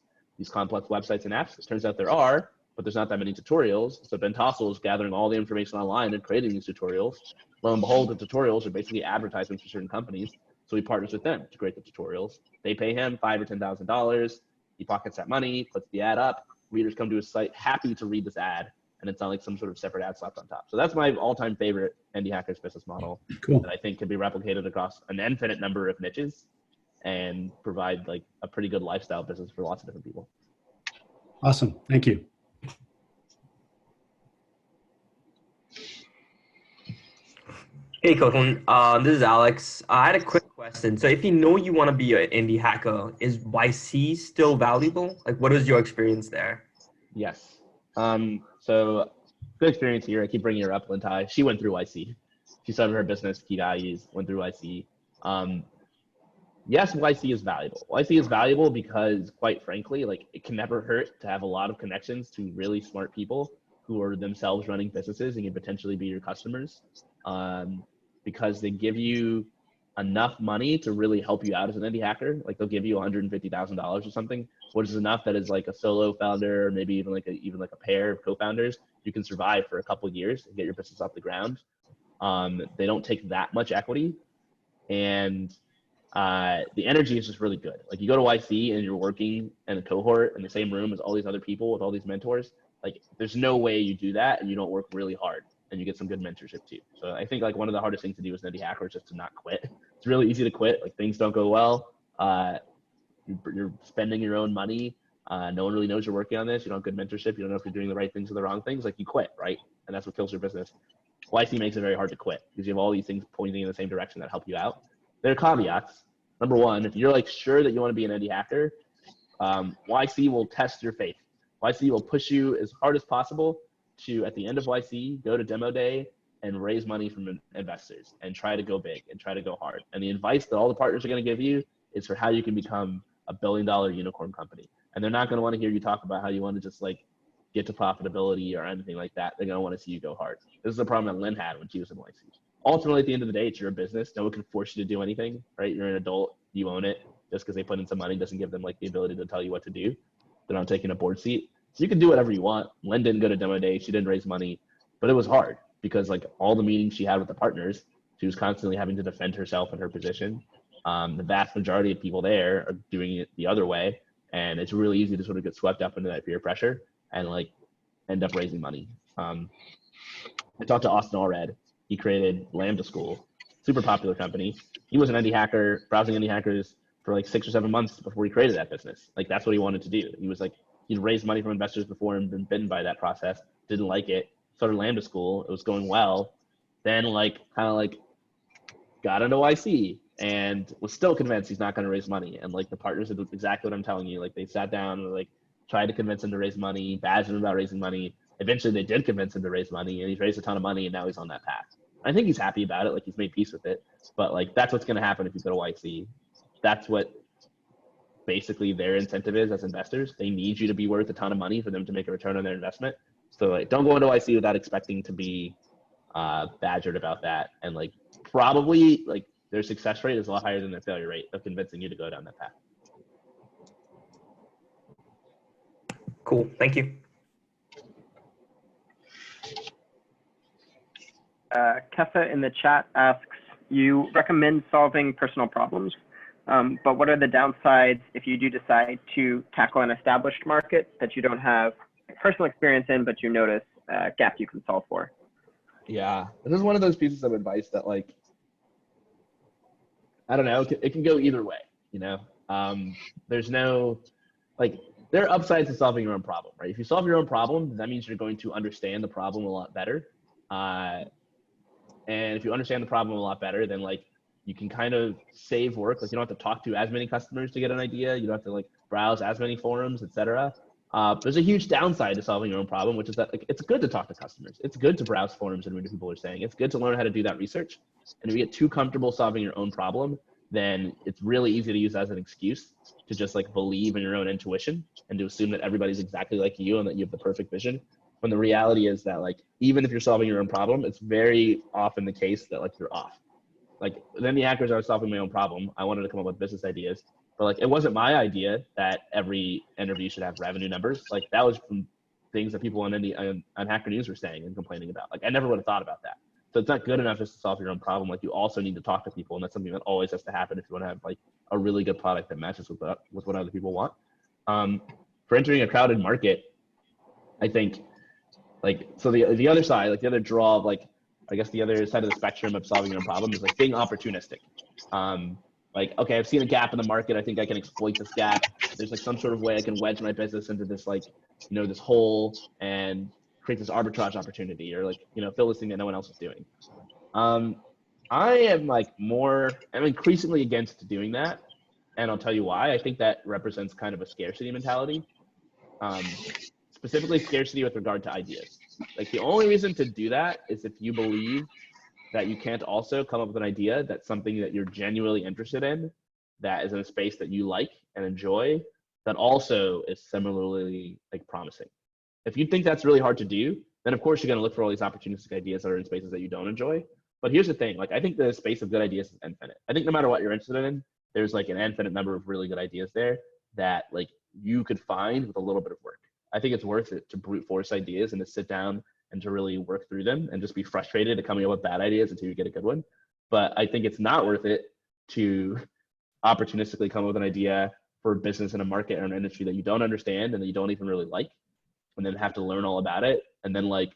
complex websites and apps? It turns out there are, but there's not that many tutorials. So Ben Tossel is gathering all the information online and creating these tutorials. Lo and behold, the tutorials are basically advertisements for certain companies. So he partners with them to create the tutorials. They pay him $5,000 or $10,000. He pockets that money, puts the ad up. Readers come to his site happy to read this ad, and it's not like some sort of separate ad slapped on top. So that's my all-time favorite indie hackers business model. Cool. That I think can be replicated across an infinite number of niches and provide like a pretty good lifestyle business for lots of different people. Awesome. Thank you. Hey, Courtland. This is Alex. I had a quick question. So if you know you want to be an indie hacker, is YC still valuable? Like, what is your experience there? Yes. So good experience here. I keep bringing her up, Lintai. She went through YC. She started her business, Key Values, went through YC. Yes, YC is valuable. YC is valuable because, quite frankly, like it can never hurt to have a lot of connections to really smart people who are themselves running businesses and can potentially be your customers. Because they give you enough money to really help you out as an indie hacker. Like they'll give you $150,000 or something, which is enough that as like a solo founder, or maybe even like a pair of co-founders, you can survive for a couple of years and get your business off the ground. They don't take that much equity, and the energy is just really good. Like you go to YC and you're working in a cohort in the same room as all these other people with all these mentors. Like there's no way you do that and you don't work really hard and you get some good mentorship too. So I think like one of the hardest things to do as an indie hacker is just to not quit. It's really easy to quit. Like things don't go well. You're spending your own money. No one really knows you're working on this. You don't have good mentorship. You don't know if you're doing the right things or the wrong things. Like you quit, right? And that's what kills your business. YC makes it very hard to quit because you have all these things pointing in the same direction that help you out. There are caveats. Number one, if you're like sure that you want to be an indie hacker, YC will test your faith. YC will push you as hard as possible to, at the end of YC, go to demo day and raise money from investors and try to go big and try to go hard. And the advice that all the partners are going to give you is for how you can become a $1 billion unicorn company. And they're not going to want to hear you talk about how you want to just like get to profitability or anything like that. They're going to want to see you go hard. This is the problem that Lynn had when she was in YC. Ultimately, at the end of the day, it's your business. No one can force you to do anything, right? You're an adult, you own it. Just because they put in some money doesn't give them like the ability to tell you what to do. They're not taking a board seat. So you can do whatever you want. Lynn didn't go to demo day. She didn't raise money, but it was hard because like all the meetings she had with the partners, she was constantly having to defend herself and her position. The vast majority of people there are doing it the other way. And it's really easy to sort of get swept up into that peer pressure and like end up raising money. I talked to Austin Allred. He created Lambda School, super popular company. He was an indie hacker, browsing indie hackers for like 6 or 7 months before he created that business. Like that's what he wanted to do. He was like, he'd raised money from investors before and been bitten by that process, didn't like it, started Lambda School, it was going well, then like kind of like got into YC and was still convinced he's not going to raise money. And like the partners did exactly what I'm telling you. Like they sat down and like tried to convince him to raise money, badgered him about raising money. Eventually they did convince him to raise money and he's raised a ton of money and now he's on that path. I think he's happy about it. Like he's made peace with it, but like that's what's going to happen if you go to YC. That's what basically their incentive is as investors. They need you to be worth a ton of money for them to make a return on their investment. So like, don't go into YC without expecting to be badgered about that. And like probably like their success rate is a lot higher than their failure rate of convincing you to go down that path. Cool. Thank you. Kefa in the chat asks, You recommend solving personal problems, but what are the downsides if you do decide to tackle an established market that you don't have personal experience in, but you notice a gap you can solve for? Yeah, this is one of those pieces of advice that, like, I don't know, it can go either way, you know? There's no, like, there are upsides to solving your own problem, right? If you solve your own problem, that means you're going to understand the problem a lot better. And if you understand the problem a lot better, then, like, you can kind of save work. Like, you don't have to talk to as many customers to get an idea. You don't have to, like, browse as many forums, etc. There's a huge downside to solving your own problem, which is that, like, it's good to talk to customers. It's good to browse forums and read what people are saying. It's good to learn how to do that research. And if you get too comfortable solving your own problem, then it's really easy to use as an excuse to just, like, believe in your own intuition and to assume that everybody's exactly like you and that you have the perfect vision. When the reality is that, like, even if you're solving your own problem, it's very often the case that, like, you're off. Like, then the hackers are solving my own problem. I wanted to come up with business ideas, but, like, it wasn't my idea that every interview should have revenue numbers. Like, that was from things that people on Hacker News were saying and complaining about. Like, I never would have thought about that. So it's not good enough just to solve your own problem. Like, you also need to talk to people, and that's something that always has to happen if you want to have, like, a really good product that matches with what other people want. For entering a crowded market, I think, like, so the other side, like, the other draw of, like, I guess the other side of the spectrum of solving your own problem is, like, being opportunistic. Like, okay, I've seen a gap in the market. I think I can exploit this gap. There's, like, some sort of way I can wedge my business into this, like, you know, this hole and create this arbitrage opportunity, or, like, you know, fill this thing that no one else is doing. I am, like, I'm increasingly against doing that. And I'll tell you why. I think that represents kind of a scarcity mentality. Specifically scarcity with regard to ideas. Like, the only reason to do that is if you believe that you can't also come up with an idea that's something that you're genuinely interested in, that is in a space that you like and enjoy, that also is similarly, like, promising. If you think that's really hard to do, then of course you're going to look for all these opportunistic ideas that are in spaces that you don't enjoy. But here's the thing, like, I think the space of good ideas is infinite. I think no matter what you're interested in, there's, like, an infinite number of really good ideas there that, like, you could find with a little bit of work. I think it's worth it to brute force ideas and to sit down and to really work through them and just be frustrated at coming up with bad ideas until you get a good one. But I think it's not worth it to opportunistically come up with an idea for a business in a market or an industry that you don't understand and that you don't even really like, and then have to learn all about it. And then, like,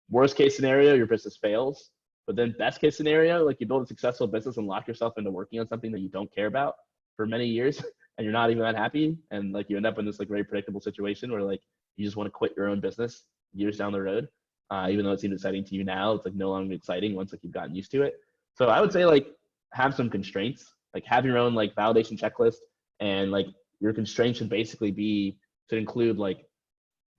worst case scenario, your business fails. But then best case scenario, like, you build a successful business and lock yourself into working on something that you don't care about for many years and you're not even that happy. And, like, you end up in this, like, very predictable situation where, like, you just want to quit your own business years down the road. Even though it seems exciting to you now, it's, like, no longer exciting once, like, you've gotten used to it. So I would say, like, have some constraints, like, have your own, like, validation checklist, and, like, your constraints should basically to include, like,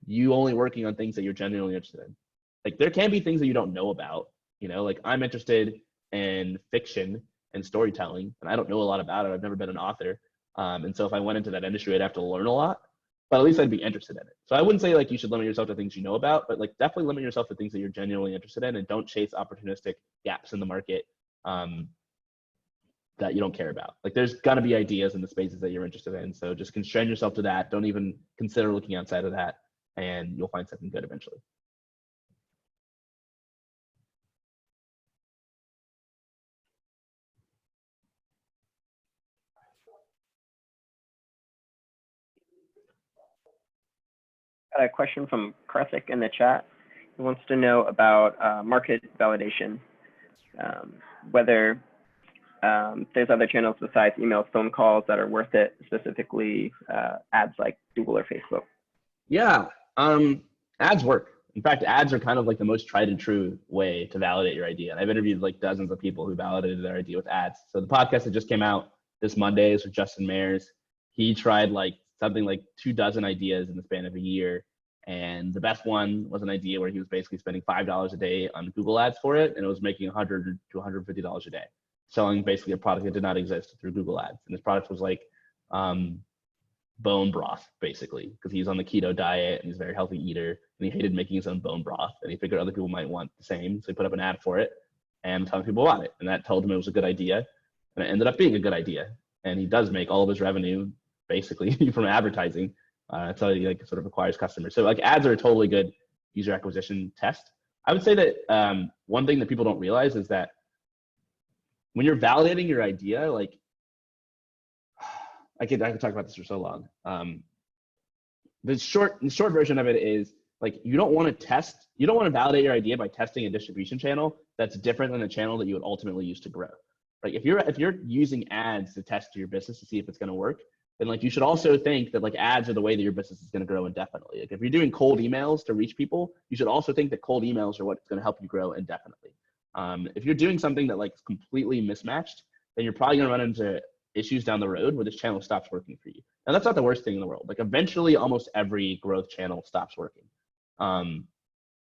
you only working on things that you're genuinely interested in. Like, there can be things that you don't know about, you know, like, I'm interested in fiction and storytelling, and I don't know a lot about it. I've never been an author. And so if I went into that industry, I'd have to learn a lot, but at least I'd be interested in it. So I wouldn't say, like, you should limit yourself to things you know about, but, like, definitely limit yourself to things that you're genuinely interested in, and don't chase opportunistic gaps in the market that you don't care about. Like, there's got to be ideas in the spaces that you're interested in. So just constrain yourself to that. Don't even consider looking outside of that, and you'll find something good eventually. Got a question from Karthik in the chat. He wants to know about market validation, whether there's other channels besides emails, phone calls that are worth it, specifically ads like Google or Facebook. Yeah, ads work. In fact, ads are kind of like the most tried and true way to validate your idea. And I've interviewed, like, dozens of people who validated their idea with ads. So the podcast that just came out this Monday is with Justin Mayers. He tried, like, something like 24 ideas in the span of a year. And the best one was an idea where he was basically spending $5 a day on Google ads for it, and it was making $100 to $150 a day, selling basically a product that did not exist through Google ads. And this product was, like, bone broth, basically, because he's on the keto diet and he's a very healthy eater, and he hated making his own bone broth, and he figured other people might want the same, so he put up an ad for it, and telling people about it, and that told him it was a good idea, and it ended up being a good idea. And he does make all of his revenue basically from advertising. Until he, like, sort of acquires customers. So, like, ads are a totally good user acquisition test. I would say that one thing that people don't realize is that when you're validating your idea, like I could talk about this for so long. The short version of it is like you don't want to validate your idea by testing a distribution channel that's different than the channel that you would ultimately use to grow. Like if you're using ads to test your business to see if it's going to work, then like you should also think that like ads are the way that your business is going to grow indefinitely. Like if you're doing cold emails to reach people, you should also think that cold emails are what's going to help you grow indefinitely. If you're doing something that like is completely mismatched, then you're probably going to run into issues down the road where this channel stops working for you. And that's not the worst thing in the world. Like eventually almost every growth channel stops working.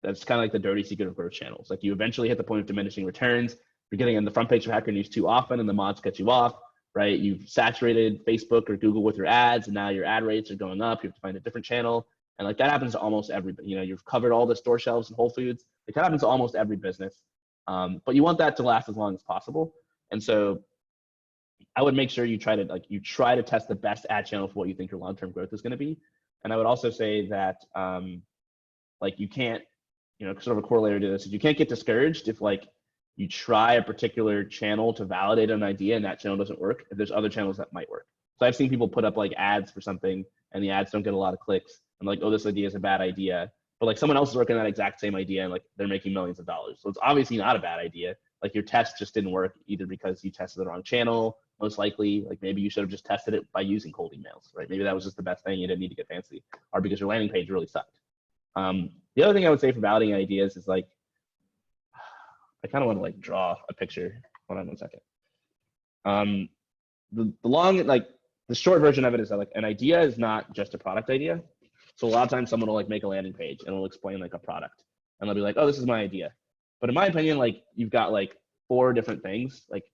That's kind of like the dirty secret of growth channels. Like you eventually hit the point of diminishing returns. You're getting on the front page of Hacker News too often and the mods cut you off, right? You've saturated Facebook or Google with your ads and now your ad rates are going up. You have to find a different channel. And like that happens to almost everybody. You know, you've covered all the store shelves in Whole Foods. It happens to almost every business. But you want that to last as long as possible. And so I would make sure you try to test the best ad channel for what you think your long-term growth is going to be. And I would also say that like you can't, you know, sort of a corollary to this is you can't get discouraged if like you try a particular channel to validate an idea and that channel doesn't work, if there's other channels that might work. So I've seen people put up like ads for something and the ads don't get a lot of clicks. I'm like, oh, this idea is a bad idea. But like someone else is working on that exact same idea and like they're making millions of dollars. So it's obviously not a bad idea. Like your test just didn't work either because you tested the wrong channel, most likely. Like maybe you should have just tested it by using cold emails, right? Maybe that was just the best thing. You didn't need to get fancy, or because your landing page really sucked. The other thing I would say for validating ideas is like, I kind of want to like draw a picture. Hold on 1 second. The short version of it is that like an idea is not just a product idea. So a lot of times someone will like make a landing page and it'll explain like a product and they'll be like, oh, this is my idea. But in my opinion, like you've got like 4 different things. Like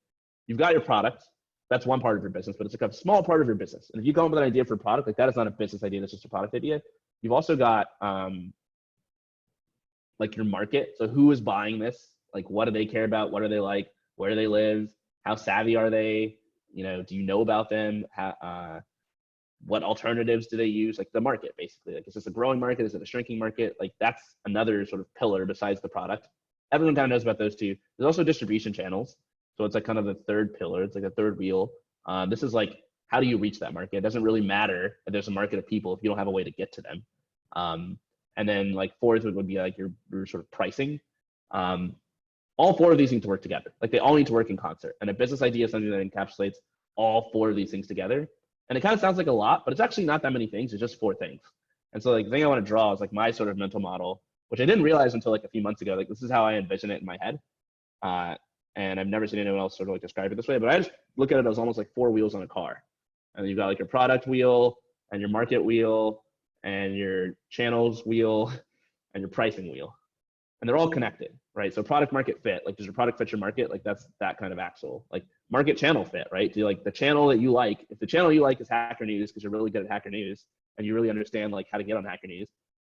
you've got your product. That's one part of your business, but it's like a small part of your business. And if you come up with an idea for a product, like that is not a business idea. That's just a product idea. You've also got like your market. So who is buying this? Like, what do they care about? What are they like? Where do they live? How savvy are they? You know, do you know about them? What alternatives do they use? Like the market, basically. Like, is this a growing market? Is it a shrinking market? Like that's another sort of pillar besides the product. Everyone kind of knows about those two. There's also distribution channels. So it's like kind of the third pillar. It's like a third wheel. This is like, how do you reach that market? It doesn't really matter if there's a market of people if you don't have a way to get to them. And then like fourth would be like your sort of pricing. All 4 of these need to work together. Like they all need to work in concert. And a business idea is something that encapsulates all 4 of these things together. And it kind of sounds like a lot, but it's actually not that many things. It's just 4 things. And so like the thing I want to draw is like my sort of mental model, which I didn't realize until like a few months ago. Like this is how I envision it in my head. And I've never seen anyone else sort of like describe it this way, but I just look at it as almost like 4 wheels on a car. And you've got like your product wheel and your market wheel and your channels wheel and your pricing wheel. And they're all connected, right? So product market fit, like does your product fit your market? Like that's that kind of axle. Like market channel fit, right? Do you like the channel that you like? If the channel you like is Hacker News because you're really good at Hacker News and you really understand like how to get on Hacker News,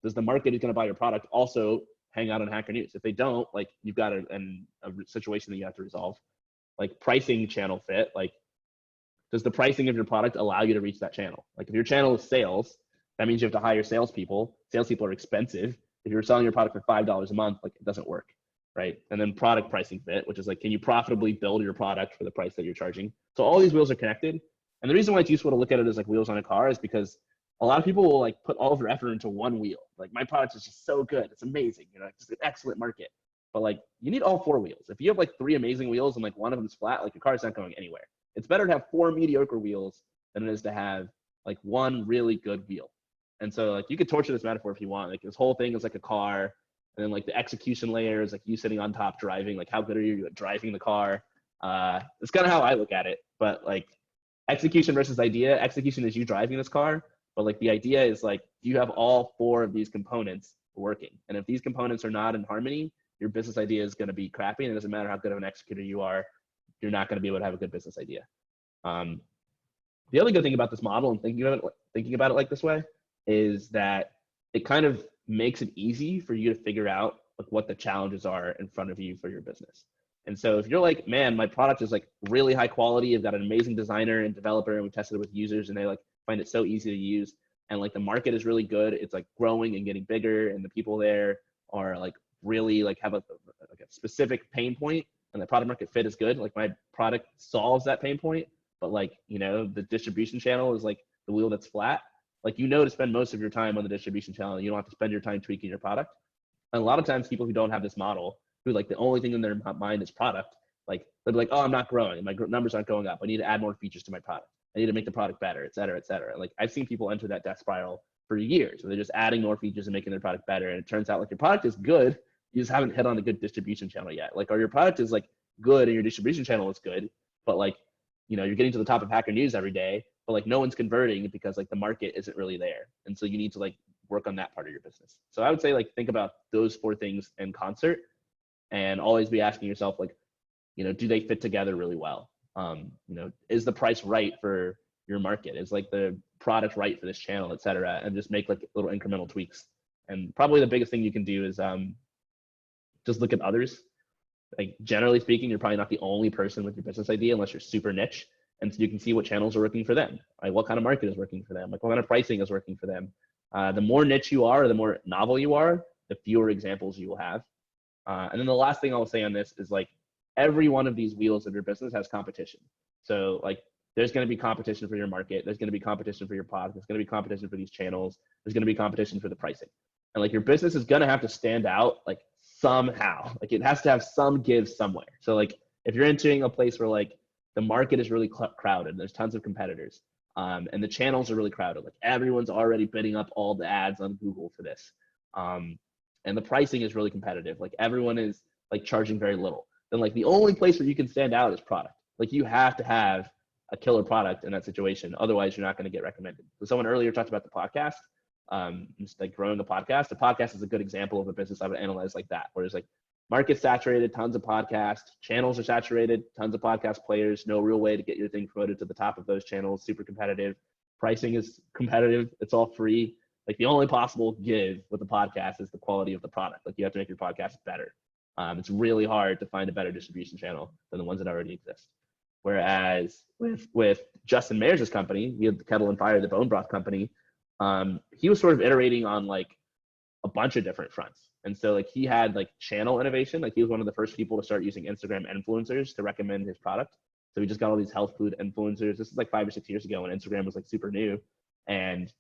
does the market who's going to buy your product also hang out on Hacker News? If they don't, like you've got a situation that you have to resolve. Like pricing channel fit, like does the pricing of your product allow you to reach that channel? Like if your channel is sales, that means you have to hire salespeople. Salespeople are expensive. If you're selling your product for $5 a month, like it doesn't work, right? And then product pricing fit, which is like, can you profitably build your product for the price that you're charging? So all these wheels are connected. And the reason why it's useful to look at it as like wheels on a car is because a lot of people will like put all of their effort into one wheel. Like my product is just so good. It's amazing. You know, it's just an excellent market. But like you need all 4 wheels. If you have like 3 amazing wheels and like one of them's flat, like your car's not going anywhere. It's better to have 4 mediocre wheels than it is to have like 1 really good wheel. And so like you could torture this metaphor if you want. Like this whole thing is like a car, and then like the execution layer is like you sitting on top driving. Like how good are you at driving the car? It's kind of how I look at it. But like execution versus idea. Execution is you driving this car, but like the idea is like you have all 4 of these components working. And if these components are not in harmony, your business idea is going to be crappy. And it doesn't matter how good of an executor you are, you're not going to be able to have a good business idea. The other good thing about this model and thinking about it like this way is that it kind of makes it easy for you to figure out like what the challenges are in front of you for your business. And so if you're like, man, my product is like really high quality, I've got an amazing designer and developer, and we tested it with users and they like find it so easy to use, and like the market is really good, it's like growing and getting bigger, and the people there are like really like have a specific pain point, and the product market fit is good, like my product solves that pain point, but like, the distribution channel is like the wheel that's flat, like, to spend most of your time on the distribution channel, and you don't have to spend your time tweaking your product. And a lot of times people who don't have this model, who like the only thing in their mind is product, like they'll be like, oh, I'm not growing, my numbers aren't going up, I need to add more features to my product, I need to make the product better, et cetera, et cetera. Like I've seen people enter that death spiral for years, where they're just adding more features and making their product better. And it turns out like your product is good, you just haven't hit on a good distribution channel yet. Like, or your product is like good and your distribution channel is good, but like, you're getting to the top of Hacker News every day, but like no one's converting because like the market isn't really there. And so you need to like work on that part of your business. So I would say like think about those 4 things in concert, and always be asking yourself like, do they fit together really well? Is the price right for your market? Is like the product right for this channel, et cetera? And just make like little incremental tweaks. And probably the biggest thing you can do is just look at others. Like generally speaking, you're probably not the only person with your business idea unless you're super niche. And so you can see what channels are working for them. Like what kind of market is working for them? Like what kind of pricing is working for them? The more niche you are, the more novel you are, the fewer examples you will have. And then the last thing I'll say on this is like every one of these wheels of your business has competition. So like there's going to be competition for your market. There's going to be competition for your product. There's going to be competition for these channels. There's going to be competition for the pricing. And like your business is going to have to stand out like somehow. Like it has to have some give somewhere. So like if you're entering a place where like the market is really crowded, there's tons of competitors, and the channels are really crowded, like everyone's already bidding up all the ads on Google for this, and the pricing is really competitive, like everyone is like charging very little, then like the only place where you can stand out is product. Like you have to have a killer product in that situation, otherwise you're not going to get recommended. So someone earlier talked about the podcast, just like growing a podcast. The podcast is a good example of a business I would analyze like that, where it's like market saturated, tons of podcasts, channels are saturated, tons of podcast players, no real way to get your thing promoted to the top of those channels, super competitive. Pricing is competitive, it's all free. Like the only possible give with the podcast is the quality of the product. Like you have to make your podcast better. It's really hard to find a better distribution channel than the ones that already exist. Whereas with Justin Mayers' company, we had the Kettle and Fire, the bone broth company, he was sort of iterating on like a bunch of different fronts. And so like he had like channel innovation. Like he was one of the first people to start using Instagram influencers to recommend his product. So we just got all these health food influencers. This is like 5 or 6 years ago when Instagram was like super new, and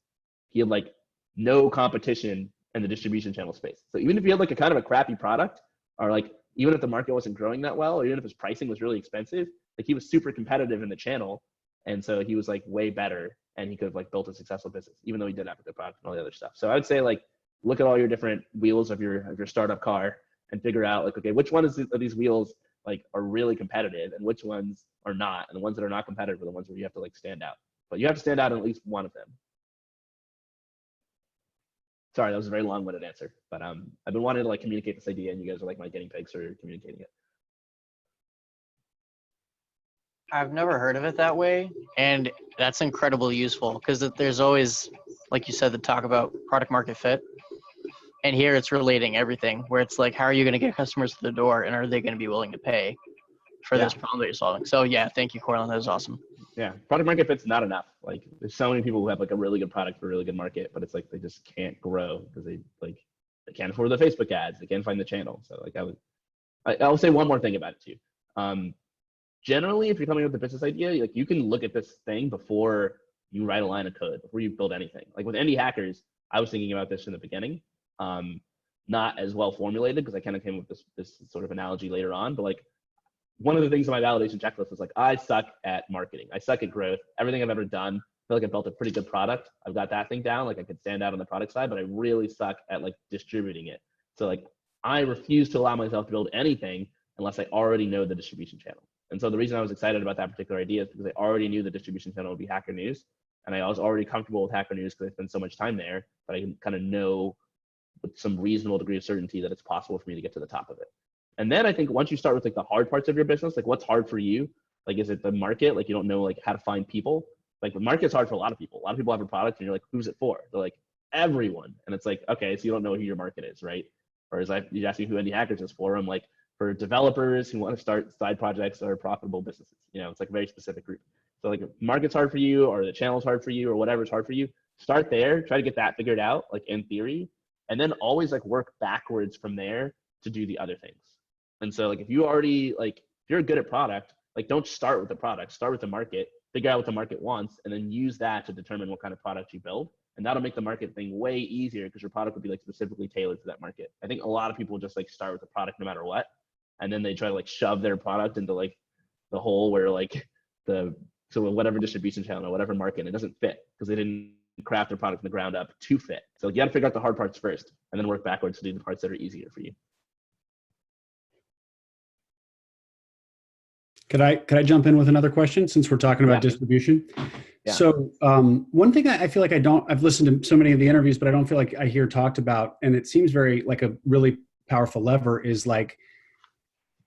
he had like no competition in the distribution channel space. So even if you had like a kind of a crappy product, or like even if the market wasn't growing that well, or even if his pricing was really expensive, like he was super competitive in the channel. And so he was like way better, and he could have like built a successful business, even though he did have a good product and all the other stuff. So I would say like, look at all your different wheels of your startup car and figure out like, okay, which one of these wheels like are really competitive and which ones are not. And the ones that are not competitive are the ones where you have to like stand out, but you have to stand out in at least one of them. Sorry, that was a very long-winded answer, but I've been wanting to like communicate this idea, and you guys are like my guinea pigs for communicating it. I've never heard of it that way, and that's incredibly useful because there's always, like you said, the talk about product market fit, and here it's relating everything, where it's like, how are you going to get customers to the door, and are they going to be willing to pay for this problem that you're solving? So yeah, thank you, Courtland. That was awesome. Yeah, product market fit's not enough. Like there's so many people who have like a really good product for a really good market, but it's like they just can't grow because they can't afford the Facebook ads, they can't find the channel. So like I'll say one more thing about it too. Generally, if you're coming up with a business idea, like you can look at this thing before you write a line of code, before you build anything. Like with indie hackers, I was thinking about this in the beginning, not as well formulated because I kind of came up with this sort of analogy later on. But like one of the things on my validation checklist was like, I suck at marketing, I suck at growth. Everything I've ever done, I feel like I built a pretty good product. I've got that thing down. Like I could stand out on the product side, but I really suck at like distributing it. So like I refuse to allow myself to build anything unless I already know the distribution channel. And so the reason I was excited about that particular idea is because I already knew the distribution channel would be Hacker News. And I was already comfortable with Hacker News because I spent so much time there that I can kind of know with some reasonable degree of certainty that it's possible for me to get to the top of it. And then I think once you start with like the hard parts of your business, like what's hard for you? Like, is it the market? Like you don't know like how to find people. Like the market's hard for a lot of people. A lot of people have a product and you're like, who's it for? They're like, everyone. And it's like, okay, so you don't know who your market is, right? Whereas you ask me who Indie Hackers is for, I'm like, for developers who want to start side projects or profitable businesses. You know, it's like a very specific group. So like if market's hard for you or the channel's hard for you or whatever's hard for you, start there, try to get that figured out, like in theory, and then always like work backwards from there to do the other things. And so like if you already like if you're good at product, like don't start with the product, start with the market, figure out what the market wants, and then use that to determine what kind of product you build. And that'll make the market thing way easier because your product will be like specifically tailored to that market. I think a lot of people just like start with the product no matter what, and then they try to like shove their product into like the hole where like so whatever distribution channel or whatever market, it doesn't fit because they didn't craft their product from the ground up to fit. So you got to figure out the hard parts first, and then work backwards to do the parts that are easier for you. Could I jump in with another question since we're talking about distribution? Yeah. So one thing I feel like I've listened to so many of the interviews, but I don't feel like I hear talked about, and it seems very like a really powerful lever is like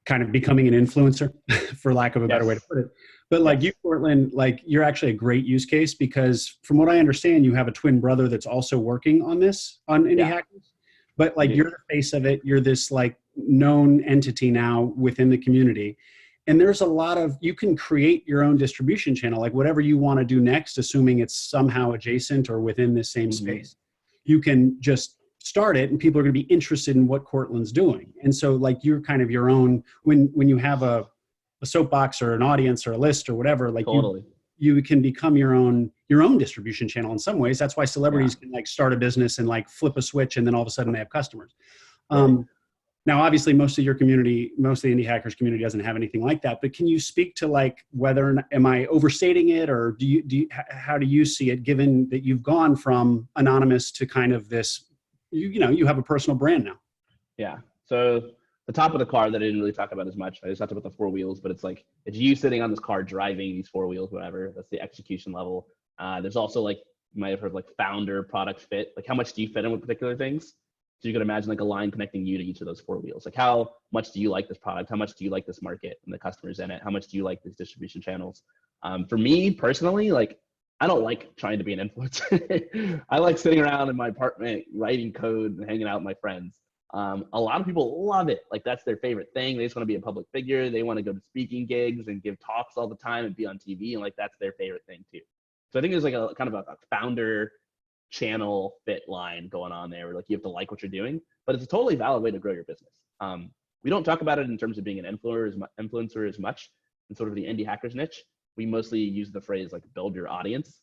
kind of becoming an influencer, for lack of a better way to put it. But like you, Courtland, like you're actually a great use case because from what I understand, you have a twin brother that's also working on this on Indie Hackers. But like you're the face of it. You're this like known entity now within the community. And there's a lot of, you can create your own distribution channel, like whatever you want to do next, assuming it's somehow adjacent or within the same space. You can just start it and people are going to be interested in what Courtland's doing. And so like you're kind of your own, when you have a soapbox or an audience or a list or whatever, like you can become your own distribution channel in some ways. That's why celebrities can like start a business and like flip a switch and then all of a sudden they have customers. Now, obviously, most of your community, most of the Indie Hackers community doesn't have anything like that. But can you speak to like whether or not, am I overstating it, or how do you see it, given that you've gone from anonymous to kind of this, you have a personal brand now? Yeah. So the top of the car that I didn't really talk about as much. I just talked about the 4 wheels, but it's like it's you sitting on this car driving these 4 wheels, whatever. That's the execution level. There's also like you might have heard like founder, product fit. Like how much do you fit in with particular things? So you could imagine like a line connecting you to each of those 4 wheels. Like how much do you like this product? How much do you like this market and the customers in it? How much do you like these distribution channels? For me personally, like I don't like trying to be an influencer. I like sitting around in my apartment, writing code and hanging out with my friends. A lot of people love it. Like that's their favorite thing. They just want to be a public figure. They want to go to speaking gigs and give talks all the time and be on TV. And like, that's their favorite thing too. So I think there's like a kind of a founder channel fit line going on there where like you have to like what you're doing, but it's a totally valid way to grow your business. We don't talk about it in terms of being an influencer as much in sort of the indie hackers niche. We mostly use the phrase like build your audience,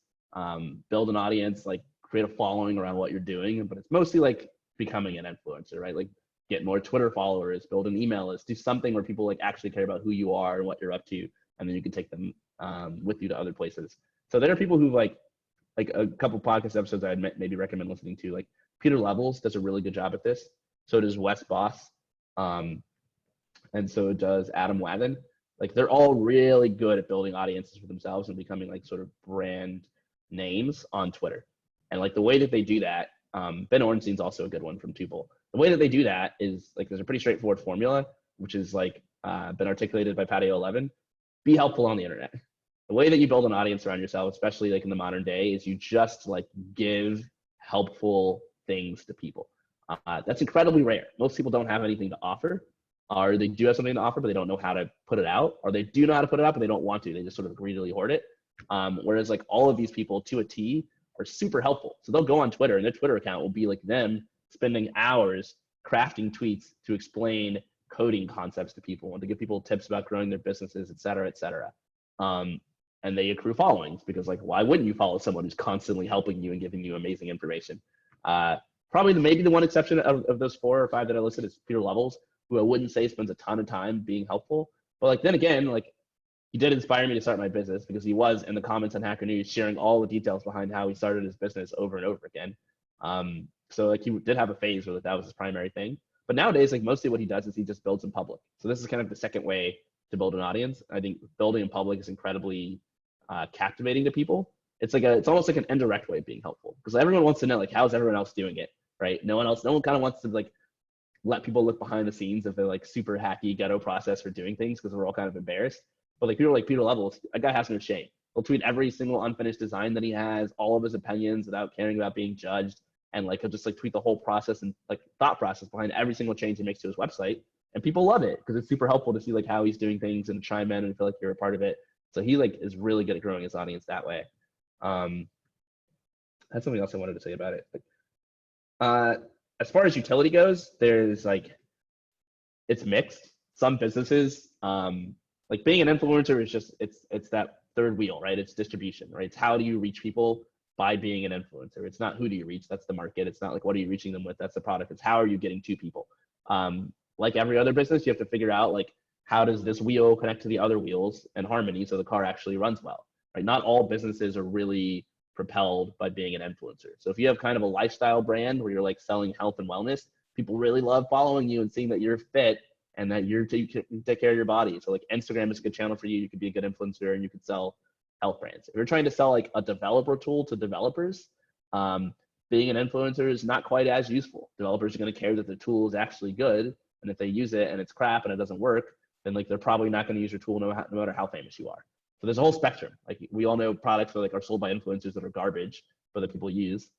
build an audience, like create a following around what you're doing, but it's mostly like becoming an influencer, right? Like get more Twitter followers, build an email list, do something where people like actually care about who you are and what you're up to, and then you can take them with you to other places. So there are people who like a couple podcast episodes I'd maybe recommend listening to. Like Peter Levels does a really good job at this. So does Wes Boss, and so does Adam Wagon. Like they're all really good at building audiences for themselves and becoming like sort of brand names on Twitter. And like the way that they do that, Ben Orenstein's also a good one from Tuple. The way that they do that is like there's a pretty straightforward formula, which is like been articulated by Patio 11. Be helpful on the internet. The way that you build an audience around yourself, especially like in the modern day, is you just like give helpful things to people. That's incredibly rare. Most people don't have anything to offer, or they do have something to offer, but they don't know how to put it out, or they do know how to put it out, but they don't want to. They just sort of greedily hoard it. Whereas like all of these people to a T are super helpful. So they'll go on Twitter and their Twitter account will be like them spending hours crafting tweets to explain coding concepts to people and to give people tips about growing their businesses, et cetera, et cetera. And they accrue followings because like, why wouldn't you follow someone who's constantly helping you and giving you amazing information? Probably maybe the one exception of those 4 or 5 that I listed is Peter Levels, who I wouldn't say spends a ton of time being helpful. But like, then again, like he did inspire me to start my business because he was in the comments on Hacker News sharing all the details behind how he started his business over and over again. So like he did have a phase where that was his primary thing. But nowadays, like mostly what he does is he just builds in public. So this is kind of the second way to build an audience. I think building in public is incredibly captivating to people. It's almost like an indirect way of being helpful because everyone wants to know like how's everyone else doing it, right? No one kind of wants to like let people look behind the scenes of the like super hacky ghetto process for doing things because we're all kind of embarrassed. But like people like Peter Levels, that guy has no shame. He'll tweet every single unfinished design that he has, all of his opinions without caring about being judged, and like he'll just like tweet the whole process and like thought process behind every single change he makes to his website, and people love it because it's super helpful to see like how he's doing things and chime in and feel like you're a part of it. So he like is really good at growing his audience that way. That's something else I wanted to say about it. As far as utility goes, there's like, it's mixed. some businesses, like being an influencer is just, it's that third wheel, right? It's distribution, right? It's how do you reach people by being an influencer? It's not who do you reach, that's the market. It's not like what are you reaching them with, that's the product. It's how are you getting to people? Like every other business, you have to figure out like, how does this wheel connect to the other wheels in harmony so the car actually runs well, right? Not all businesses are really propelled by being an influencer. So if you have kind of a lifestyle brand where you're like selling health and wellness, people really love following you and seeing that you're fit and that you can take care of your body. So like Instagram is a good channel for you. You could be a good influencer and you could sell health brands. If you're trying to sell like a developer tool to developers, being an influencer is not quite as useful. Developers are going to care that the tool is actually good. And if they use it and it's crap and it doesn't work, then like they're probably not going to use your tool no matter how famous you are. So there's a whole spectrum. Like we all know products that like are sold by influencers that are garbage, but that people use.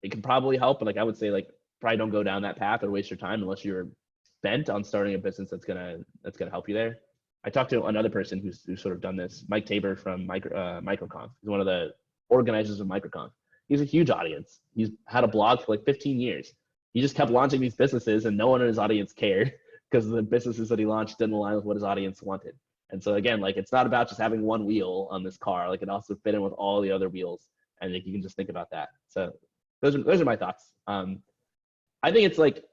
It can probably help, but like I would say like probably don't go down that path or waste your time unless you're bent on starting a business that's gonna help you there. I talked to another person who's sort of done this, Mike Tabor from MicroConf. He's one of the organizers of MicroConf. He's a huge audience. He's had a blog for like 15 years. He just kept launching these businesses and no one in his audience cared because the businesses that he launched didn't align with what his audience wanted. And so again, like it's not about just having one wheel on this car. Like it also fit in with all the other wheels, and like you can just think about that. So those are my thoughts. I think it's like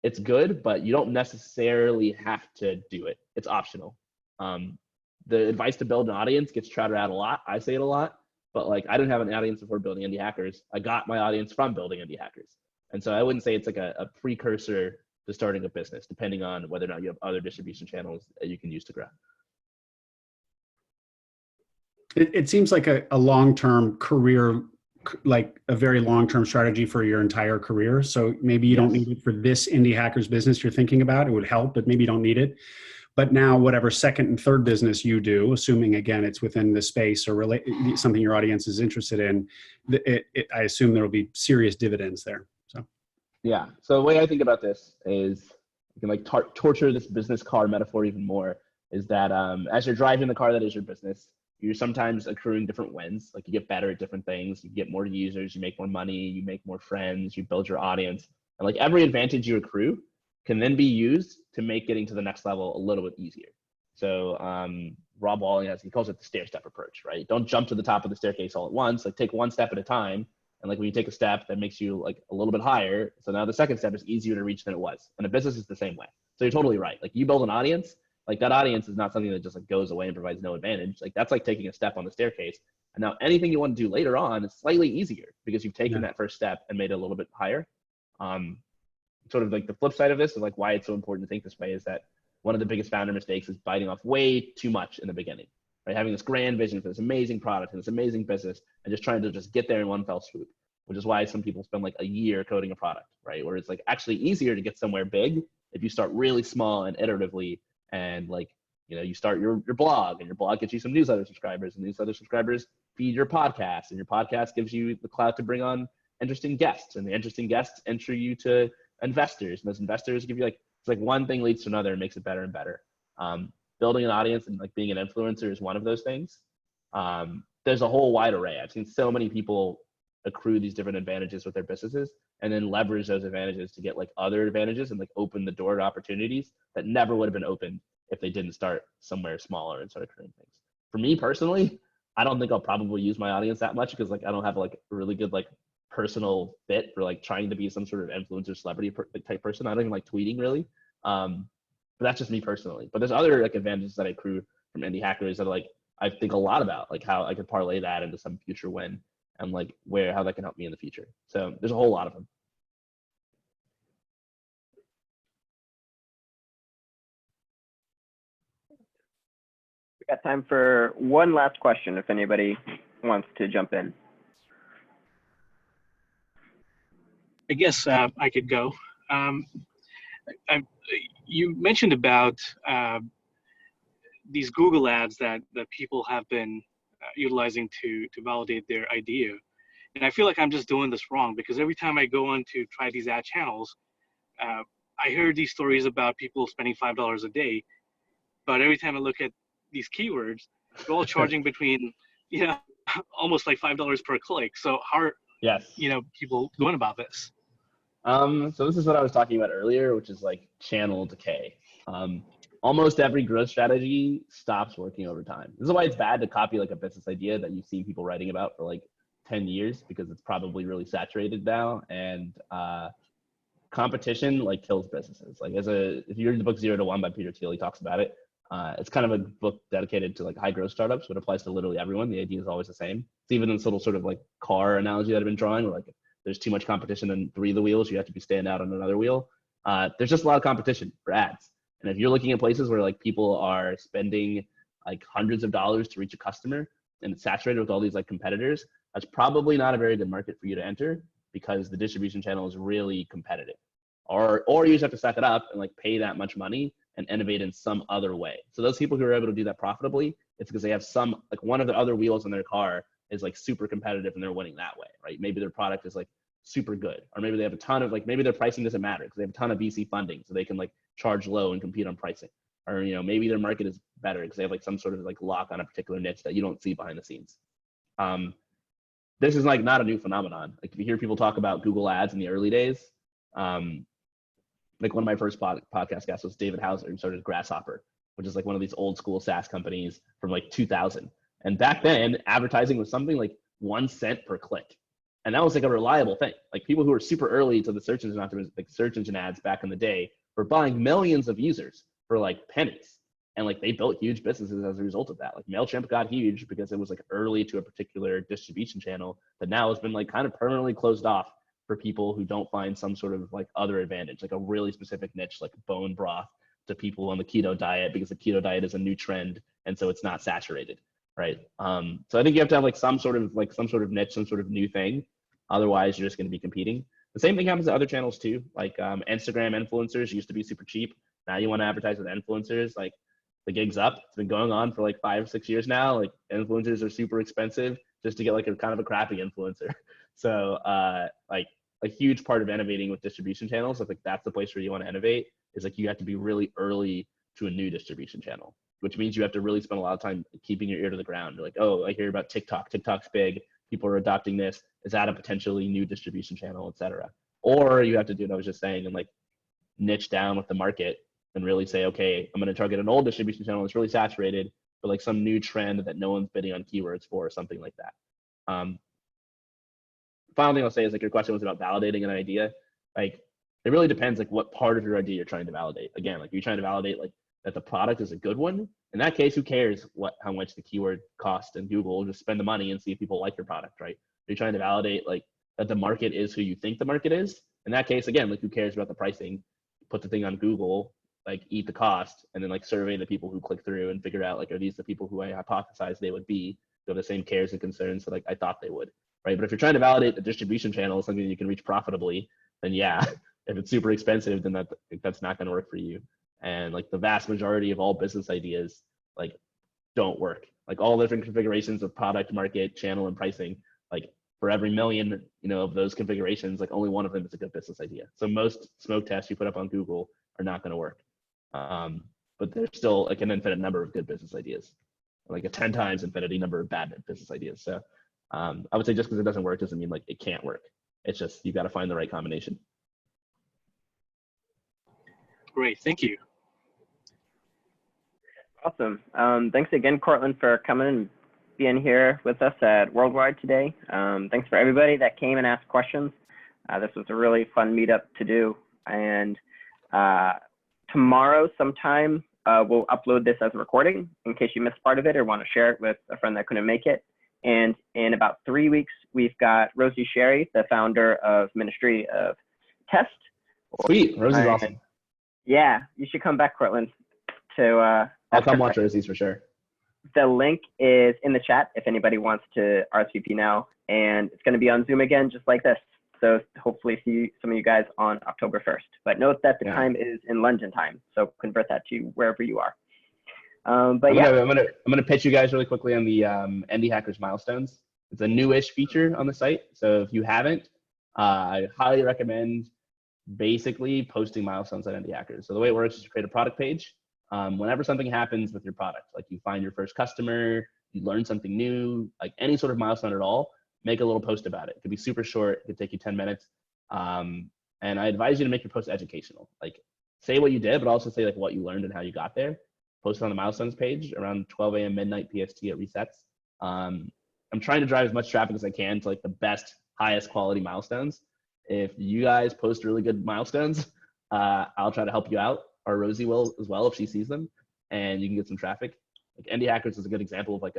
it's good, but you don't necessarily have to do it. It's optional. The advice to build an audience gets trotted out a lot. I say it a lot, but like I didn't have an audience before building Indie Hackers. I got my audience from building Indie Hackers. And so I wouldn't say it's like a precursor to starting a business, depending on whether or not you have other distribution channels that you can use to grow. It seems like a long-term career, like a very long-term strategy for your entire career. So maybe you don't need it for this Indie Hackers business you're thinking about. It would help, but maybe you don't need it. But now whatever second and third business you do, assuming again it's within the space or something your audience is interested in, I assume there will be serious dividends there. So. Yeah. So the way I think about this is you can like torture this business car metaphor even more. Is that as you're driving the car that is your business, you're sometimes accruing different wins. Like you get better at different things, you get more users, you make more money, you make more friends, you build your audience, and like every advantage you accrue can then be used to make getting to the next level a little bit easier. So Rob Walling he calls it the stair step approach, right? Don't jump to the top of the staircase all at once. Like take one step at a time. And like when you take a step, that makes you like a little bit higher. So now the second step is easier to reach than it was. And a business is the same way. So you're totally right. Like you build an audience, like that audience is not something that just like goes away and provides no advantage. Like that's like taking a step on the staircase. And now anything you want to do later on is slightly easier because you've taken that first step and made it a little bit higher. Sort of like the flip side of this is like why it's so important to think this way is that one of the biggest founder mistakes is biting off way too much in the beginning, right? Having this grand vision for this amazing product and this amazing business and just trying to just get there in one fell swoop, which is why some people spend like a year coding a product, right? Where it's like actually easier to get somewhere big if you start really small and iteratively and like, you know, you start your blog and your blog gets you some newsletter subscribers and newsletter subscribers feed your podcast and your podcast gives you the clout to bring on interesting guests and the interesting guests enter you to investors and those investors give you like, it's like one thing leads to another and makes it better and better. Building an audience and like being an influencer is one of those things. There's a whole wide array. I've seen so many people accrue these different advantages with their businesses and then leverage those advantages to get like other advantages and like open the door to opportunities that never would have been opened if they didn't start somewhere smaller and start accruing things. For me personally, I don't think I'll probably use my audience that much because like I don't have like a really good like personal fit for like trying to be some sort of influencer celebrity type person. I don't even like tweeting really. But that's just me personally. But there's other like advantages that I accrue from Indie Hackers that like I think a lot about, like how I could parlay that into some future win and like how that can help me in the future. So there's a whole lot of them. We got time for one last question if anybody wants to jump in. I guess I could go. You mentioned about these Google ads that people have been utilizing to validate their idea. And I feel like I'm just doing this wrong because every time I go on to try these ad channels, I hear these stories about people spending $5 a day. But every time I look at these keywords, they're all charging between, you know, almost like $5 per click. So how are, yes, you know, people going about this? So this is what I was talking about earlier, which is like channel decay. Almost every growth strategy stops working over time. This is why it's bad to copy like a business idea that you've seen people writing about for like 10 years, because it's probably really saturated now. And competition like kills businesses. Like if you read the book 0 to 1 by Peter Thiel, he talks about it. It's kind of a book dedicated to like high growth startups, but applies to literally everyone. The idea is always the same. It's even this little sort of like car analogy that I've been drawing, where like if there's too much competition on 3 of the wheels, you have to be stand out on another wheel. There's just a lot of competition for ads. And if you're looking at places where like people are spending like hundreds of dollars to reach a customer and it's saturated with all these like competitors, that's probably not a very good market for you to enter, because the distribution channel is really competitive. Or you just have to suck it up and like pay that much money and innovate in some other way. So those people who are able to do that profitably, it's because they have some, like one of the other wheels on their car is like super competitive and they're winning that way, right? Maybe their product is like super good, or maybe they have a ton of like, maybe their pricing doesn't matter because they have a ton of VC funding, so they can like charge low and compete on pricing. Or, you know, maybe their market is better because they have like some sort of like lock on a particular niche that you don't see behind the scenes. This is like not a new phenomenon. Like if you hear people talk about Google ads in the early days, like one of my first podcast guests was David Hauser, who started Grasshopper, which is like one of these old school SaaS companies from like 2000. And back then, advertising was something like 1 cent per click. And that was like a reliable thing. Like people who were super early to the search engine ads back in the day were buying millions of users for like pennies. And like they built huge businesses as a result of that. Like MailChimp got huge because it was like early to a particular distribution channel that now has been like kind of permanently closed off for people who don't find some sort of like other advantage, like a really specific niche, like bone broth to people on the keto diet, because the keto diet is a new trend. And so it's not saturated, right? So I think you have to have like some sort of niche, some sort of new thing. Otherwise you're just going to be competing. The same thing happens to other channels too. Like Instagram influencers used to be super cheap. Now you want to advertise with influencers, like the gig's up. It's been going on for like 5-6 years now. Like influencers are super expensive just to get like a kind of a crappy influencer. So like a huge part of innovating with distribution channels, I think that's the place where you want to innovate, is like you have to be really early to a new distribution channel, which means you have to really spend a lot of time keeping your ear to the ground. You're like, oh, I hear about TikTok. TikTok's big. People are adopting this. Is that a potentially new distribution channel, et cetera? Or you have to do what I was just saying and like niche down with the market and really say, okay, I'm going to target an old distribution channel that's really saturated, but like some new trend that no one's bidding on keywords for, or something like that. Final thing I'll say is like your question was about validating an idea. Like it really depends like what part of your idea you're trying to validate. Again, like you're trying to validate like that the product is a good one. In that case, who cares how much the keyword cost in Google? Just spend the money and see if people like your product, right? You're trying to validate like that the market is who you think the market is. In that case, again, like who cares about the pricing? Put the thing on Google, like eat the cost, and then like survey the people who click through and figure out like, are these the people who I hypothesized they would be? They have the same cares and concerns that like I thought they would, right? But if you're trying to validate the distribution channel is something you can reach profitably, then yeah, if it's super expensive, then that's not going to work for you. And like the vast majority of all business ideas like don't work. Like all different configurations of product, market, channel, and pricing, like for every million, you know, of those configurations, like only one of them is a good business idea. So most smoke tests you put up on Google are not going to work. But there's still like an infinite number of good business ideas, like a 10 times infinity number of bad business ideas. So I would say just because it doesn't work doesn't mean like it can't work. It's just you got to find the right combination. Great, thank you. Awesome. Thanks again, Courtland, for coming and being here with us at Worldwide today. Thanks for everybody that came and asked questions. This was a really fun meetup to do. And tomorrow sometime, we'll upload this as a recording in case you missed part of it or want to share it with a friend that couldn't make it. And in about 3 weeks, we've got Rosie Sherry, the founder of Ministry of Test. Sweet, Rosie's awesome. Yeah, you should come back, Courtland. I'll come watch Rosie's for sure. The link is in the chat if anybody wants to RSVP now, and it's going to be on Zoom again, just like this. So hopefully see some of you guys on October 1st. But note that the time is in London time, so convert that to wherever you are. I'm gonna pitch you guys really quickly on the Indie Hackers Milestones. It's a newish feature on the site, so if you haven't, I highly recommend basically posting milestones on Indie Hackers. So the way it works is you create a product page. Whenever something happens with your product, like you find your first customer, you learn something new, like any sort of milestone at all, make a little post about it. It could be super short. It could take you 10 minutes. And I advise you to make your post educational. Like, say what you did, but also say like what you learned and how you got there. Post it on the milestones page around 12 a.m. midnight PST at resets. I'm trying to drive as much traffic as I can to like the best, highest quality milestones. If you guys post really good milestones, I'll try to help you out, or Rosie will as well if she sees them, and you can get some traffic. Like Indie Hackers is a good example of like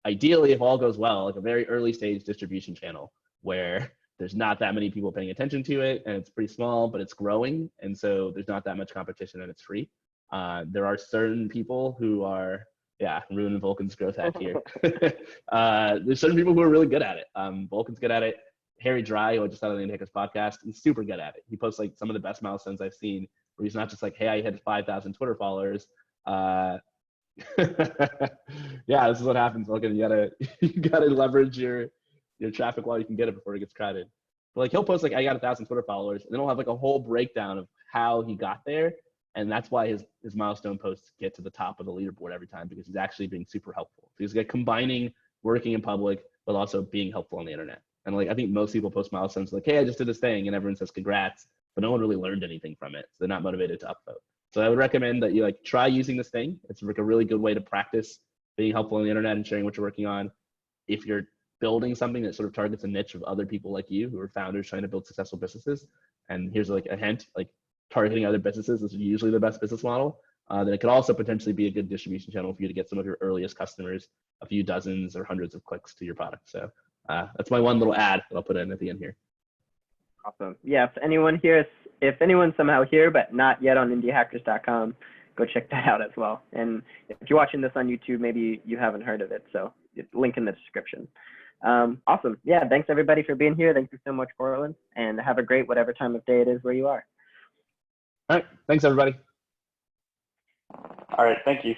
ideally, if all goes well, like a very early stage distribution channel where there's not that many people paying attention to it, and it's pretty small, but it's growing, and so there's not that much competition, and it's free. There are certain people who are, ruining Vulcan's growth hack here. There's certain people who are really good at it. Vulcan's good at it. Harry Dry, who I just had on the Indie Hackers podcast, he's super good at it. He posts like some of the best milestones I've seen, where he's not just like, hey, I hit 5,000 Twitter followers. This is what happens, Vulcan. You gotta leverage your traffic while you can get it before it gets crowded. But like he'll post like, I got 1,000 Twitter followers, and then he'll have like a whole breakdown of how he got there. And that's why his milestone posts get to the top of the leaderboard every time, because he's actually being super helpful. So he's like combining working in public, but also being helpful on the internet. And like, I think most people post milestones like, hey, I just did this thing, and everyone says congrats, but no one really learned anything from it. So they're not motivated to upvote. So I would recommend that you like try using this thing. It's like a really good way to practice being helpful on the internet and sharing what you're working on. If you're building something that sort of targets a niche of other people like you who are founders trying to build successful businesses, and here's like a hint, like targeting other businesses is usually the best business model, then it could also potentially be a good distribution channel for you to get some of your earliest customers a few dozens or hundreds of clicks to your product. So that's my one little ad that I'll put in at the end here. Awesome. Yeah, if anyone's somehow here but not yet on indiehackers.com, go check that out as well. And if you're watching this on YouTube, maybe you haven't heard of it, so link in the description. Awesome. Yeah, thanks everybody for being here. Thank you so much, Courtland, and have a great whatever time of day it is where you are. All right. Thanks, everybody. All right. Thank you.